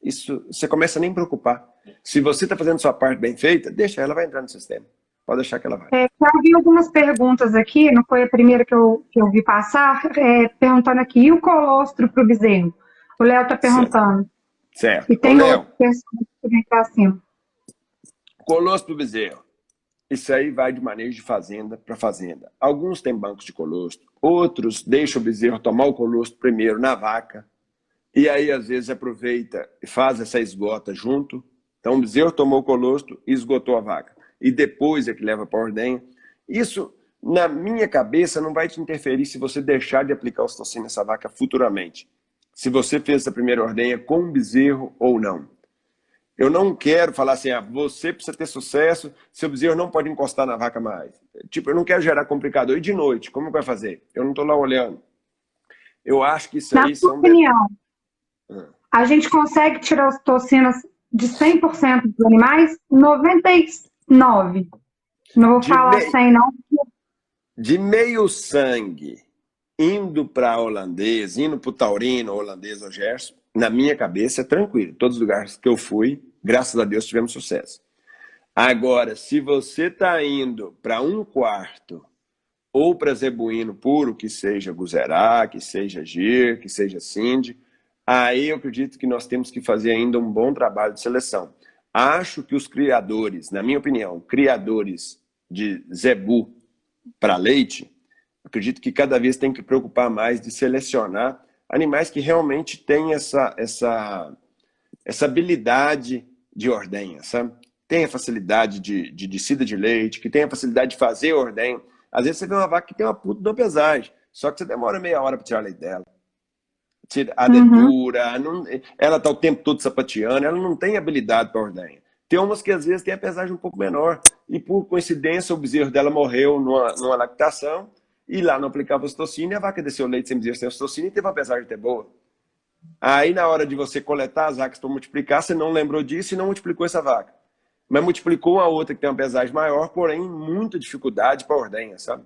isso você começa a nem preocupar. Se você está fazendo sua parte bem feita, deixa ela, vai entrar no sistema. Pode deixar que ela vai. Já vi algumas perguntas aqui, não foi a primeira que eu vi passar, perguntando aqui, e o colostro para o bezerro? O Léo está perguntando. Certo. E tem outras pessoas que vêm para cima. Colostro do bezerro. Isso aí vai de manejo de fazenda para fazenda. Alguns têm bancos de colostro, outros deixam o bezerro tomar o colostro primeiro na vaca, e aí às vezes aproveita e faz essa esgota junto. Então o bezerro tomou o colostro e esgotou a vaca. E depois é que leva para a ordenha. Isso, na minha cabeça, não vai te interferir se você deixar de aplicar ocitocina nessa vaca futuramente. Se você fez essa primeira ordenha com o bezerro ou não. Eu não quero falar assim, você precisa ter sucesso, seu bezerro não pode encostar na vaca mais. Tipo, eu não quero gerar complicador. E de noite, como vai fazer? Eu não estou lá olhando. Eu acho que isso aí Na sua são... opinião, a gente consegue tirar as toxinas de 100% dos animais? 99%. Não vou falar 100 não. De meio sangue, indo para holandês, indo para o taurino, holandês ou gerson, na minha cabeça é tranquilo. Todos os lugares que eu fui, graças a Deus, tivemos sucesso. Agora, se você está indo para 1/4 ou para zebuíno puro, que seja guzerá, que seja gir, que seja sinde, aí eu acredito que nós temos que fazer ainda um bom trabalho de seleção. Acho que os criadores, na minha opinião, criadores de zebu para leite, acredito que cada vez tem que preocupar mais de selecionar animais que realmente têm essa habilidade de ordenha, sabe? Tem a facilidade de descida de leite, que tem a facilidade de fazer ordenha. Às vezes você vê uma vaca que tem uma puta de pesagem, só que você demora meia hora para tirar leite dela. A dedura, ela está o tempo todo sapateando, ela não tem habilidade para ordenha. Tem umas que às vezes tem a pesagem um pouco menor, e por coincidência o bezerro dela morreu numa lactação, e lá não aplicava ocitocina, e a vaca desceu leite sem bezerro sem ocitocina e teve uma pesagem até boa. Aí na hora de você coletar as vacas para multiplicar, você não lembrou disso e não multiplicou essa vaca. Mas multiplicou uma outra que tem uma pesagem maior, porém muita dificuldade para ordenha, sabe?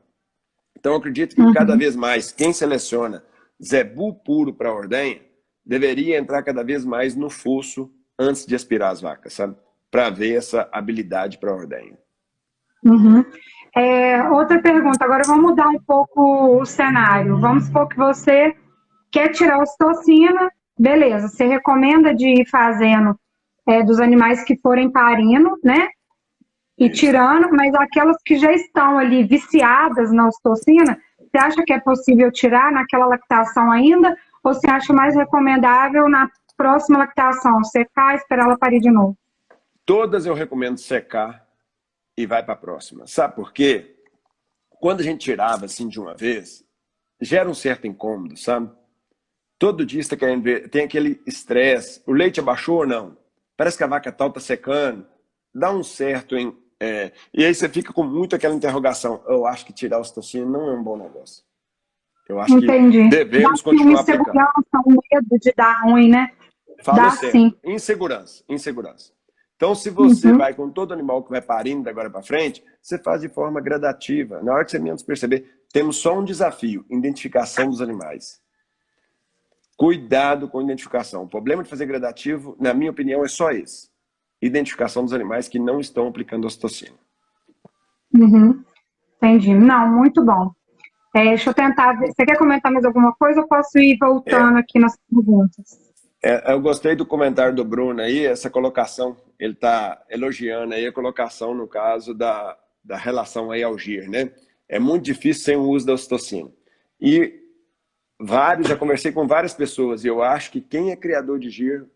Então eu acredito que cada vez mais quem seleciona zebu puro para ordenha deveria entrar cada vez mais no fosso antes de aspirar as vacas, sabe? Para ver essa habilidade para ordenha. Outra pergunta, agora vamos mudar um pouco o cenário. Vamos supor que você quer tirar a ocitocina, beleza, você recomenda de ir fazendo dos animais que forem parindo, né? E tirando, mas aquelas que já estão ali viciadas na ocitocina, você acha que é possível tirar naquela lactação ainda? Ou você acha mais recomendável na próxima lactação, secar e esperar ela parir de novo? Todas eu recomendo secar e vai para a próxima. Sabe por quê? Quando a gente tirava assim de uma vez, gera um certo incômodo, sabe? Todo dia você está querendo ver, tem aquele estresse, o leite abaixou ou não? Parece que a vaca tal está secando, dá um certo... e aí você fica com muito aquela interrogação. Eu acho que tirar a ocitocina não é um bom negócio. Eu acho que devemos continuar aplicando. Insegurança, um medo de dar ruim, né? Fala certo. Insegurança. Então, se você vai com todo animal que vai parindo da agora para frente, você faz de forma gradativa. Na hora que você menos perceber, temos só um desafio, identificação dos animais. Cuidado com a identificação. O problema de fazer gradativo, na minha opinião, é só esse. Identificação dos animais que não estão aplicando ocitocina. Uhum. Entendi. Não, muito bom. Deixa eu tentar ver. Você quer comentar mais alguma coisa ou posso ir voltando aqui nas perguntas? Eu gostei do comentário do Bruno aí, essa colocação, ele está elogiando aí a colocação, no caso, da relação aí ao GIR, né? É muito difícil sem o uso da ocitocina. E já conversei com várias pessoas, e eu acho que quem é criador de GIR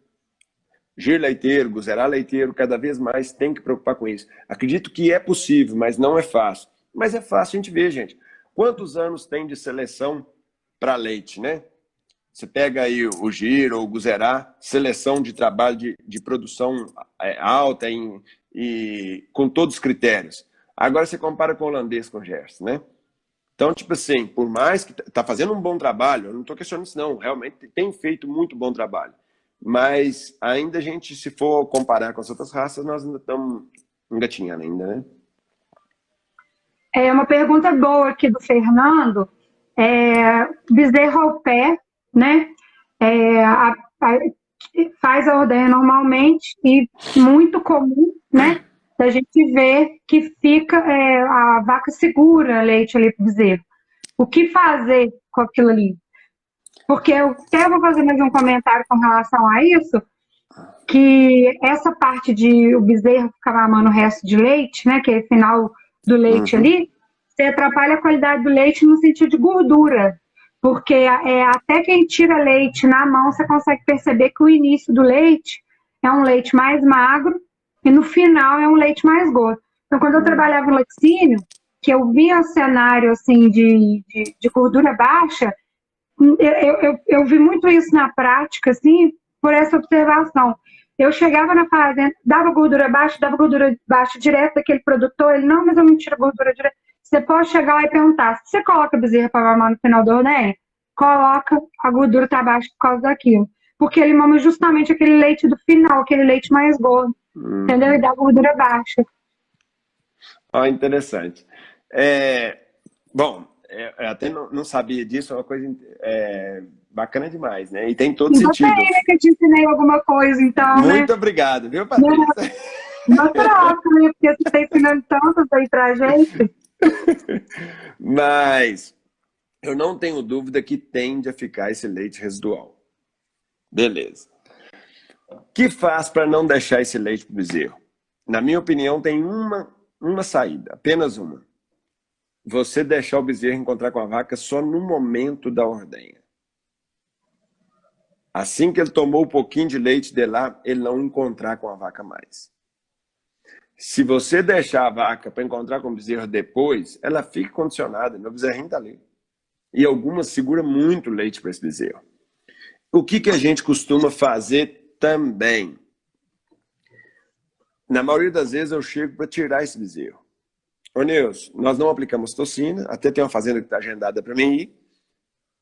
leiteiro, Guzerá leiteiro, cada vez mais tem que preocupar com isso. Acredito que é possível, mas não é fácil. Mas é fácil a gente ver, gente. Quantos anos tem de seleção para leite, né? Você pega aí o GIR ou o Guzerá, seleção de trabalho de produção alta e com todos os critérios. Agora você compara com o holandês, com o Gerson, né? Então, tipo assim, por mais que está fazendo um bom trabalho, eu não estou questionando isso não, realmente tem feito muito bom trabalho. Mas ainda a gente, se for comparar com as outras raças, nós ainda estamos engatinhando ainda, né? Uma pergunta boa aqui do Fernando. Bezerro ao pé, né? Faz a ordenha normalmente e muito comum, né? Da gente ver que fica a vaca segura leite ali para o bezerro. O que fazer com aquilo ali? Porque eu até vou fazer mais um comentário com relação a isso, que essa parte de o bezerro ficar mamando o resto de leite, né? Que é o final do leite ali, você atrapalha a qualidade do leite no sentido de gordura. Porque até quem tira leite na mão, você consegue perceber que o início do leite é um leite mais magro e no final é um leite mais gordo. Então, quando eu trabalhava no laticínio, que eu via o cenário assim, de gordura baixa, eu vi muito isso na prática, assim, por essa observação. Eu chegava na fazenda, dava gordura baixa direto daquele produtor, ele, não, mas eu não tiro gordura direto. Você pode chegar lá e perguntar, se você coloca bezerra para mamar no final da ordenha, coloca, a gordura está baixa por causa daquilo. Porque ele mama justamente aquele leite do final, aquele leite mais gordo, entendeu? E dá gordura baixa. Interessante. Bom, eu até não sabia disso, é uma coisa bacana demais, né? E tem todo sentido. Você ainda que eu te ensinei alguma coisa, então, Muito obrigado, viu, Patrícia? Não troca, né? Porque você está ensinando tanto aí pra gente. Mas eu não tenho dúvida que tende a ficar esse leite residual. Beleza. O que faz para não deixar esse leite para o bezerro? Na minha opinião, tem uma saída, apenas uma. Você deixar o bezerro encontrar com a vaca só no momento da ordenha. Assim que ele tomou um pouquinho de leite de lá, ele não encontrar com a vaca mais. Se você deixar a vaca para encontrar com o bezerro depois, ela fica condicionada, meu bezerrinho está ali. E algumas segura muito leite para esse bezerro. O que a gente costuma fazer também? Na maioria das vezes eu chego para tirar esse bezerro. Ô Neus, nós não aplicamos ocitocina, até tem uma fazenda que está agendada para mim ir,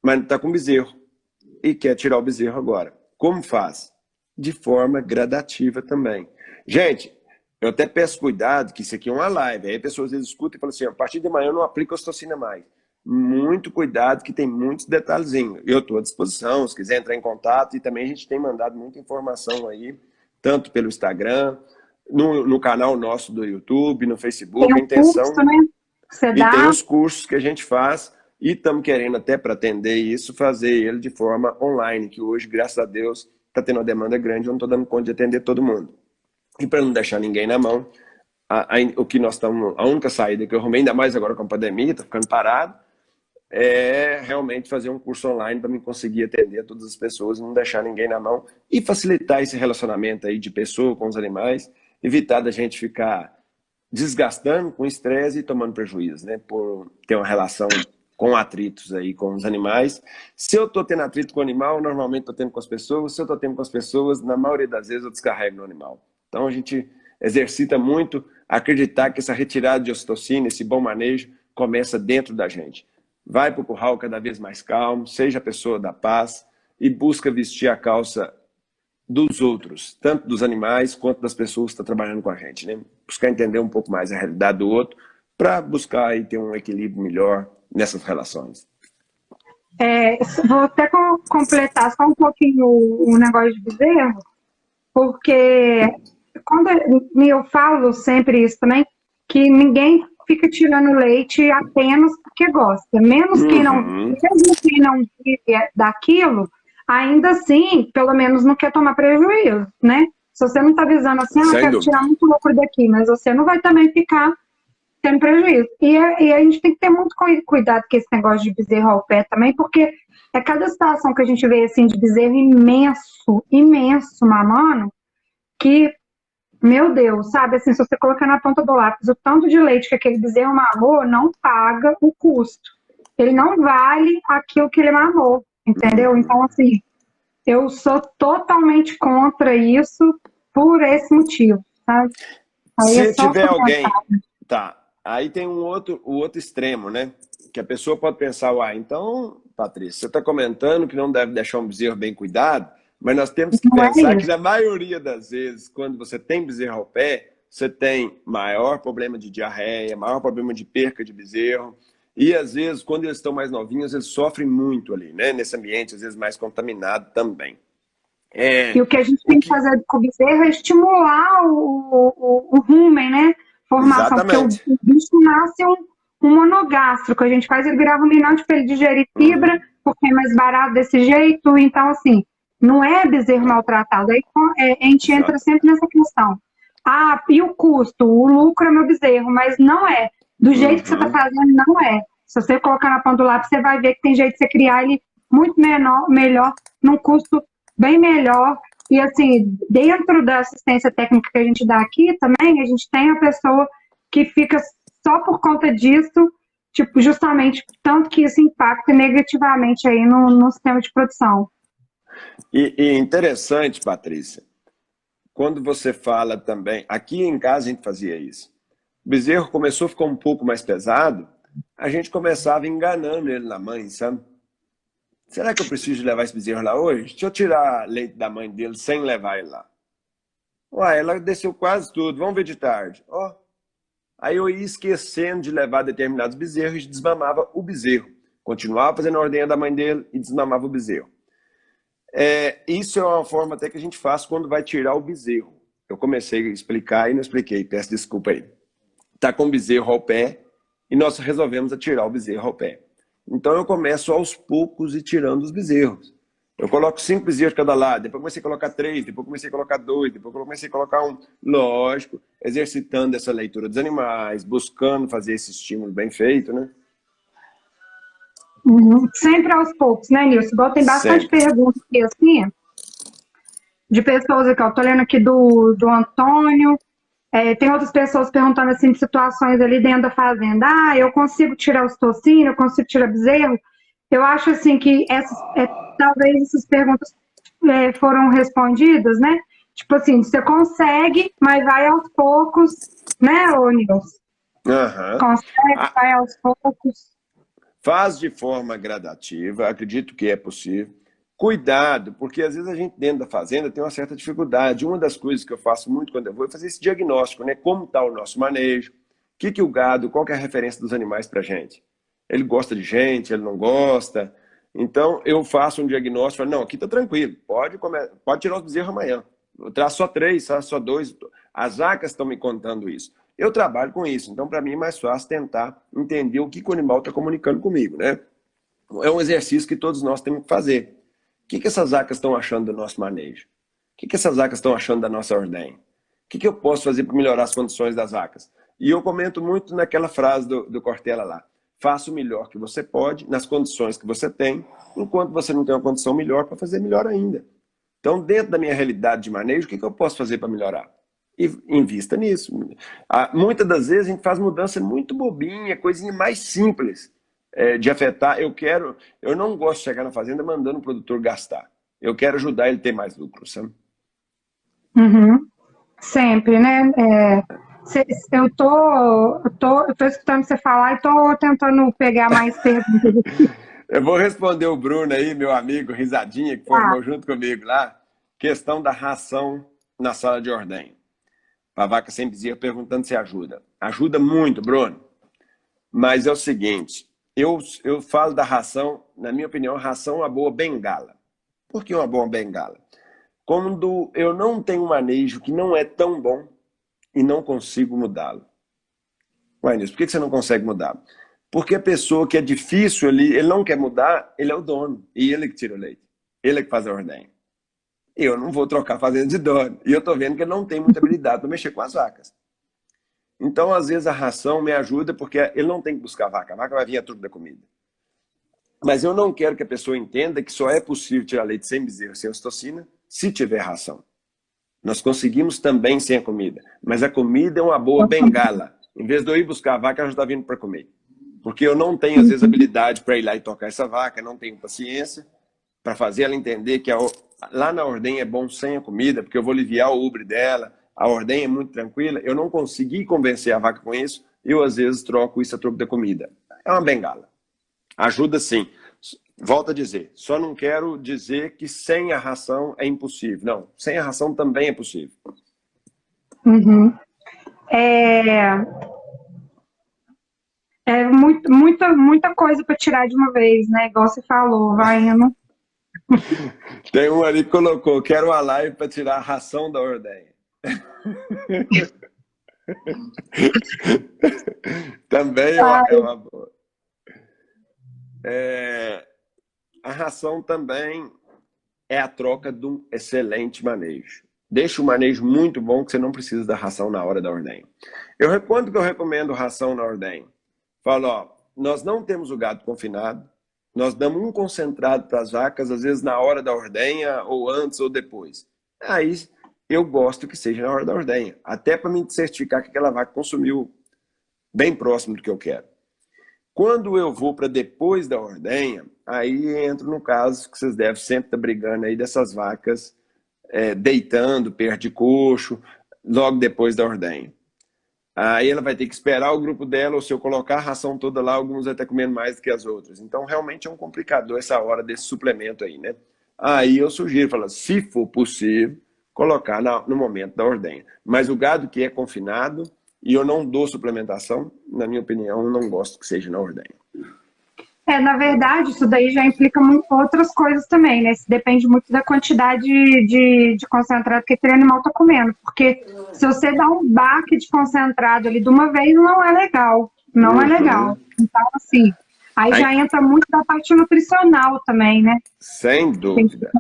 mas não está com bezerro e quer tirar o bezerro agora. Como faz? De forma gradativa também. Gente, eu até peço cuidado, que isso aqui é uma live, aí a pessoa às vezes escuta e fala assim, a partir de amanhã eu não aplico ocitocina mais. Muito cuidado, que tem muitos detalhezinhos. Eu estou à disposição, se quiser entrar em contato, e também a gente tem mandado muita informação aí, tanto pelo Instagram, no canal nosso do YouTube, no Facebook, tem a intenção... Curso, né? Você dá. tem os cursos que a gente faz, e estamos querendo até para atender isso, fazer ele de forma online, que hoje, graças a Deus, está tendo uma demanda grande, eu não estou dando conta de atender todo mundo. E para não deixar ninguém na mão, o que nós estamos, a única saída que eu arrumei, ainda mais agora com a pandemia, está ficando parado, é realmente fazer um curso online para me conseguir atender todas as pessoas, não deixar ninguém na mão e facilitar esse relacionamento aí de pessoa com os animais, evitar da gente ficar desgastando com estresse e tomando prejuízo, né? Por ter uma relação com atritos aí com os animais. Se eu estou tendo atrito com o animal, normalmente estou tendo com as pessoas. Se eu estou tendo com as pessoas, na maioria das vezes eu descarrego no animal. Então a gente exercita muito acreditar que essa retirada de ocitocina, esse bom manejo, começa dentro da gente. Vai para o curral cada vez mais calmo, seja a pessoa da paz e busca vestir a calça dos outros, tanto dos animais quanto das pessoas que estão trabalhando com a gente, né? Buscar entender um pouco mais a realidade do outro, para buscar aí ter um equilíbrio melhor nessas relações? Vou até completar só um pouquinho o negócio de bezerro, porque quando eu falo sempre isso também, que ninguém fica tirando leite apenas porque gosta. Mesmo quem não vive daquilo, ainda assim, pelo menos não quer tomar prejuízo, né? Se você não está visando assim, eu Sem quero tirar dúvida. muito lucro daqui, mas você não vai também ficar tendo prejuízo. E a gente tem que ter muito cuidado com esse negócio de bezerro ao pé também, porque é cada situação que a gente vê assim de bezerro imenso, imenso mamando, que, meu Deus, sabe, assim, se você colocar na ponta do lápis o tanto de leite que aquele bezerro mamou, não paga o custo. Ele não vale aquilo que ele mamou, entendeu? Então, assim, eu sou totalmente contra isso por esse motivo, sabe? Aí é Se só tiver comentar. alguém... Tá, aí tem o outro extremo, né? Que a pessoa pode pensar, então, Patrícia, você está comentando que não deve deixar um bezerro bem cuidado, mas nós temos que Não é pensar que isso. na maioria das vezes, quando você tem bezerro ao pé, você tem maior problema de diarreia, maior problema de perca de bezerro, e às vezes, quando eles estão mais novinhos, eles sofrem muito ali, né? Nesse ambiente, às vezes mais contaminado também. E É, o que a gente o tem que que... fazer com o bezerro é estimular o rumen, né? Formação, porque o Exatamente. bicho nasce um monogástrico. A gente faz ele virar ruminante para ele digerir fibra, Uhum. porque é mais barato desse jeito. Então, assim, não é bezerro maltratado. Aí a gente entra Exato. sempre nessa questão. Ah, e o custo? O lucro é meu bezerro, mas não é. Do jeito que você está Uhum. fazendo, não é. Se você colocar na ponta do lápis, você vai ver que tem jeito de você criar ele muito melhor, num custo bem melhor. E assim, dentro da assistência técnica que a gente dá aqui também, a gente tem a pessoa que fica só por conta disso, tipo, justamente tanto que isso impacta negativamente aí no sistema de produção. E interessante, Patrícia, quando você fala também, aqui em casa a gente fazia isso. O bezerro começou a ficar um pouco mais pesado, a gente começava enganando ele na mãe, sabe? Será que eu preciso levar esse bezerro lá hoje? Deixa eu tirar leite da mãe dele sem levar ele lá. Uai, ela desceu quase tudo, vamos ver de tarde. Ó, aí eu ia esquecendo de levar determinados bezerros e desmamava o bezerro. Continuava fazendo a ordenha da mãe dele e desmamava o bezerro. Isso é uma forma até que a gente faz quando vai tirar o bezerro. Eu comecei a explicar e não expliquei, peço desculpa aí. Está com o bezerro ao pé e nós resolvemos tirar o bezerro ao pé. Então eu começo aos poucos e tirando os bezerros. Eu coloco 5 bezerros de cada lado, depois comecei a colocar 3, depois comecei a colocar 2, depois comecei a colocar um. Lógico, exercitando essa leitura dos animais, buscando fazer esse estímulo bem feito, né? Uhum. Sempre aos poucos, né, Nilson? Igual tem bastante Sempre. perguntas aqui, assim, de pessoas aqui, ó. Tô lendo aqui do Antônio. Tem outras pessoas perguntando assim de situações ali dentro da fazenda. Ah, eu consigo tirar os tocinos, eu consigo tirar bezerro. Eu acho assim que talvez essas perguntas foram respondidas, né? Tipo assim, você consegue, mas vai aos poucos, né, ô Nilson? Aham. Consegue, Ah, vai aos poucos. faz de forma gradativa, acredito que é possível. Cuidado, porque às vezes a gente dentro da fazenda tem uma certa dificuldade. Uma das coisas que eu faço muito quando eu vou é fazer esse diagnóstico, né? Como está o nosso manejo, que o gado, qual que é a referência dos animais para a gente? Ele gosta de gente, ele não gosta. Então eu faço um diagnóstico, falo, não, aqui está tranquilo, pode tirar os bezerros amanhã. Eu traço só 3, traço só 2. As vacas estão me contando isso. Eu trabalho com isso, então para mim é mais fácil tentar entender o que o animal está comunicando comigo, né? É um exercício que todos nós temos que fazer. O que essas vacas estão achando do nosso manejo? O que essas vacas estão achando da nossa ordenha? O que eu posso fazer para melhorar as condições das vacas? E eu comento muito naquela frase do Cortella lá. Faça o melhor que você pode, nas condições que você tem, enquanto você não tem uma condição melhor, para fazer melhor ainda. Então, dentro da minha realidade de manejo, o que eu posso fazer para melhorar? E invista nisso. Muitas das vezes a gente faz mudança muito bobinha, coisinha mais simples de afetar. Eu não gosto de chegar na fazenda mandando o produtor gastar. Eu quero ajudar ele a ter mais lucro, sabe? Uhum. Sempre, né? Eu tô escutando você falar e tô tentando pegar mais perguntas aqui. Eu vou responder o Bruno aí, meu amigo, risadinha, que Ah, formou junto comigo lá. Questão da ração na sala de ordenha. A vaca sem bezerro perguntando se ajuda. Ajuda muito, Bruno. Mas é o seguinte, eu falo da ração, na minha opinião, a ração é uma boa bengala. Por que uma boa bengala? Quando eu não tenho um manejo que não é tão bom e não consigo mudá-lo. Ué, Nilson, por que você não consegue mudá-lo? Porque a pessoa que é difícil ali, ele não quer mudar, ele é o dono. E ele que tira o leite. Ele é que faz a ordenha. Eu não vou trocar fazenda de dono. E eu tô vendo que ele não tem muita habilidade para mexer com as vacas. Então, às vezes, a ração me ajuda porque ele não tem que buscar a vaca vai vir a tudo da comida. Mas eu não quero que a pessoa entenda que só é possível tirar leite sem bezerro, sem ocitocina, se tiver ração. Nós conseguimos também sem a comida. Mas a comida é uma boa bengala. Em vez de eu ir buscar a vaca, ela já está vindo para comer. Porque eu não tenho, às vezes, habilidade para ir lá e tocar essa vaca, não tenho paciência para fazer ela entender que lá na ordenha é bom sem a comida, porque eu vou aliviar o ubre dela, a ordenha é muito tranquila, eu não consegui convencer a vaca com isso, eu, às vezes, troco isso a troco da comida. É uma bengala. Ajuda sim. Volto a dizer, só não quero dizer que sem a ração é impossível. Não, sem a ração também é possível. Uhum. Muita coisa para tirar de uma vez, né? Igual você falou, vai indo. Tem um ali que colocou, quero uma live para tirar a ração da ordenha. Também é uma boa. A ração também é a troca de um excelente manejo. Deixa o manejo muito bom que você não precisa da ração na hora da ordenha. Quando que eu recomendo ração na ordenha? Falo, ó, nós não temos o gado confinado, nós damos um concentrado para as vacas, às vezes na hora da ordenha, ou antes ou depois. Aí eu gosto que seja na hora da ordenha, até para me certificar que aquela vaca consumiu bem próximo do que eu quero. Quando eu vou para depois da ordenha, aí entro no caso que vocês devem sempre estar brigando aí dessas vacas deitando, perto de coxo, logo depois da ordenha. Aí ela vai ter que esperar o grupo dela, ou se eu colocar a ração toda lá, alguns vai estar comendo mais do que as outras. Então, realmente é um complicador essa hora desse suplemento aí, né? Aí eu sugiro, falo, se for possível, colocar no momento da ordenha. Mas o gado que é confinado, e eu não dou suplementação, na minha opinião, eu não gosto que seja na ordenha. Na verdade, isso daí já implica outras coisas também, né? Depende muito da quantidade de concentrado que aquele animal está comendo. Porque se você dá um baque de concentrado ali de uma vez, não é legal. Não é legal. Então, assim, aí já entra muito da parte nutricional também, né? Sem dúvida.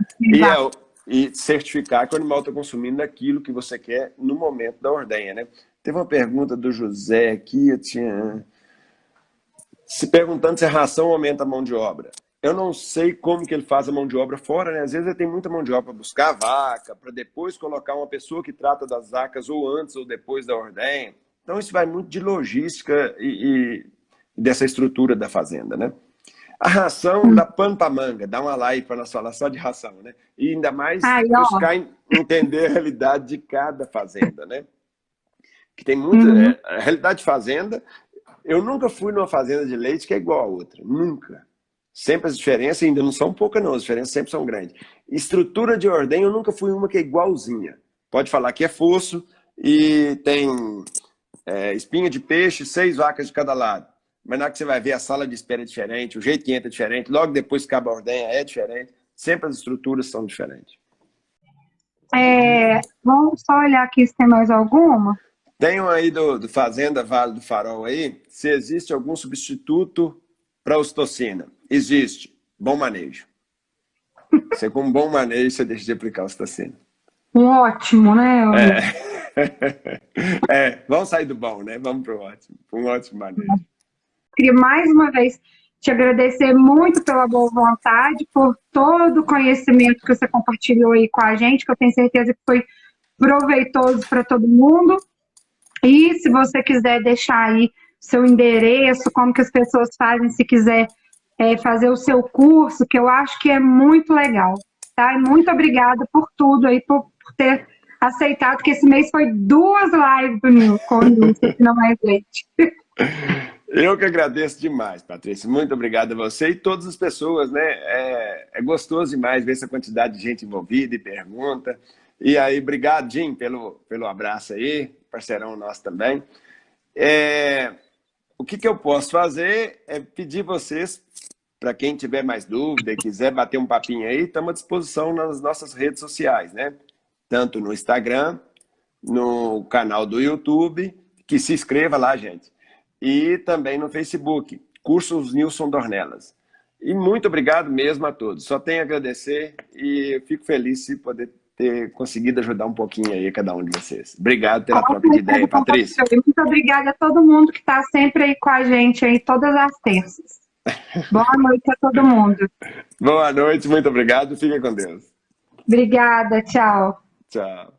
E certificar que o animal está consumindo aquilo que você quer no momento da ordenha, né? Teve uma pergunta do José aqui, eu tinha... se perguntando se a ração aumenta a mão de obra. Eu não sei como que ele faz a mão de obra fora, né? Às vezes ele tem muita mão de obra para buscar a vaca, para depois colocar uma pessoa que trata das vacas ou antes ou depois da ordenha. Então isso vai muito de logística e dessa estrutura da fazenda, né? A ração dá pano para manga, dá uma live para nós falar só de ração, né? E ainda mais buscar entender a realidade de cada fazenda, né? Que tem muita... A realidade de fazenda... Eu nunca fui numa fazenda de leite que é igual a outra. Nunca. Sempre as diferenças ainda não são poucas, não. As diferenças sempre são grandes. Estrutura de ordenha, eu nunca fui uma que é igualzinha. Pode falar que é fosso e tem espinha de peixe, 6 vacas de cada lado. Mas na hora que você vai ver, a sala de espera é diferente, o jeito que entra é diferente, logo depois que acaba a ordenha é diferente. Sempre as estruturas são diferentes. Vamos só olhar aqui se tem mais alguma. Tem um aí do Fazenda Vale do Farol aí, se existe algum substituto para ocitocina. Existe. Bom manejo. Você com um bom manejo, você deixa de aplicar ocitocina. Ótimo, né? Vamos sair do bom, né? Vamos para o ótimo. Um ótimo manejo. Queria mais uma vez te agradecer muito pela boa vontade, por todo o conhecimento que você compartilhou aí com a gente, que eu tenho certeza que foi proveitoso para todo mundo. E se você quiser deixar aí seu endereço, como que as pessoas fazem, se quiser fazer o seu curso, que eu acho que é muito legal, tá? E muito obrigada por tudo aí, por ter aceitado, que esse mês foi 2 lives do Nilson, com o Nilson, se não mais leite. Eu que agradeço demais, Patrícia. Muito obrigado a você e todas as pessoas, né? É gostoso demais ver essa quantidade de gente envolvida e pergunta. E aí, obrigado, Jim, pelo abraço aí, parceirão nosso também. o que eu posso fazer é pedir vocês, para quem tiver mais dúvida e quiser bater um papinho aí, estamos à disposição nas nossas redes sociais, né? Tanto no Instagram, no canal do YouTube, que se inscreva lá, gente, e também no Facebook, Cursos Nilson Dornelas. E muito obrigado mesmo a todos. Só tenho a agradecer e eu fico feliz de poder ter conseguido ajudar um pouquinho aí a cada um de vocês. Obrigado pela troca de ideia, Patrícia. Muito obrigada a todo mundo que está sempre aí com a gente aí todas as terças. Boa noite a todo mundo. Boa noite, muito obrigado. Fica com Deus. Obrigada, tchau. Tchau.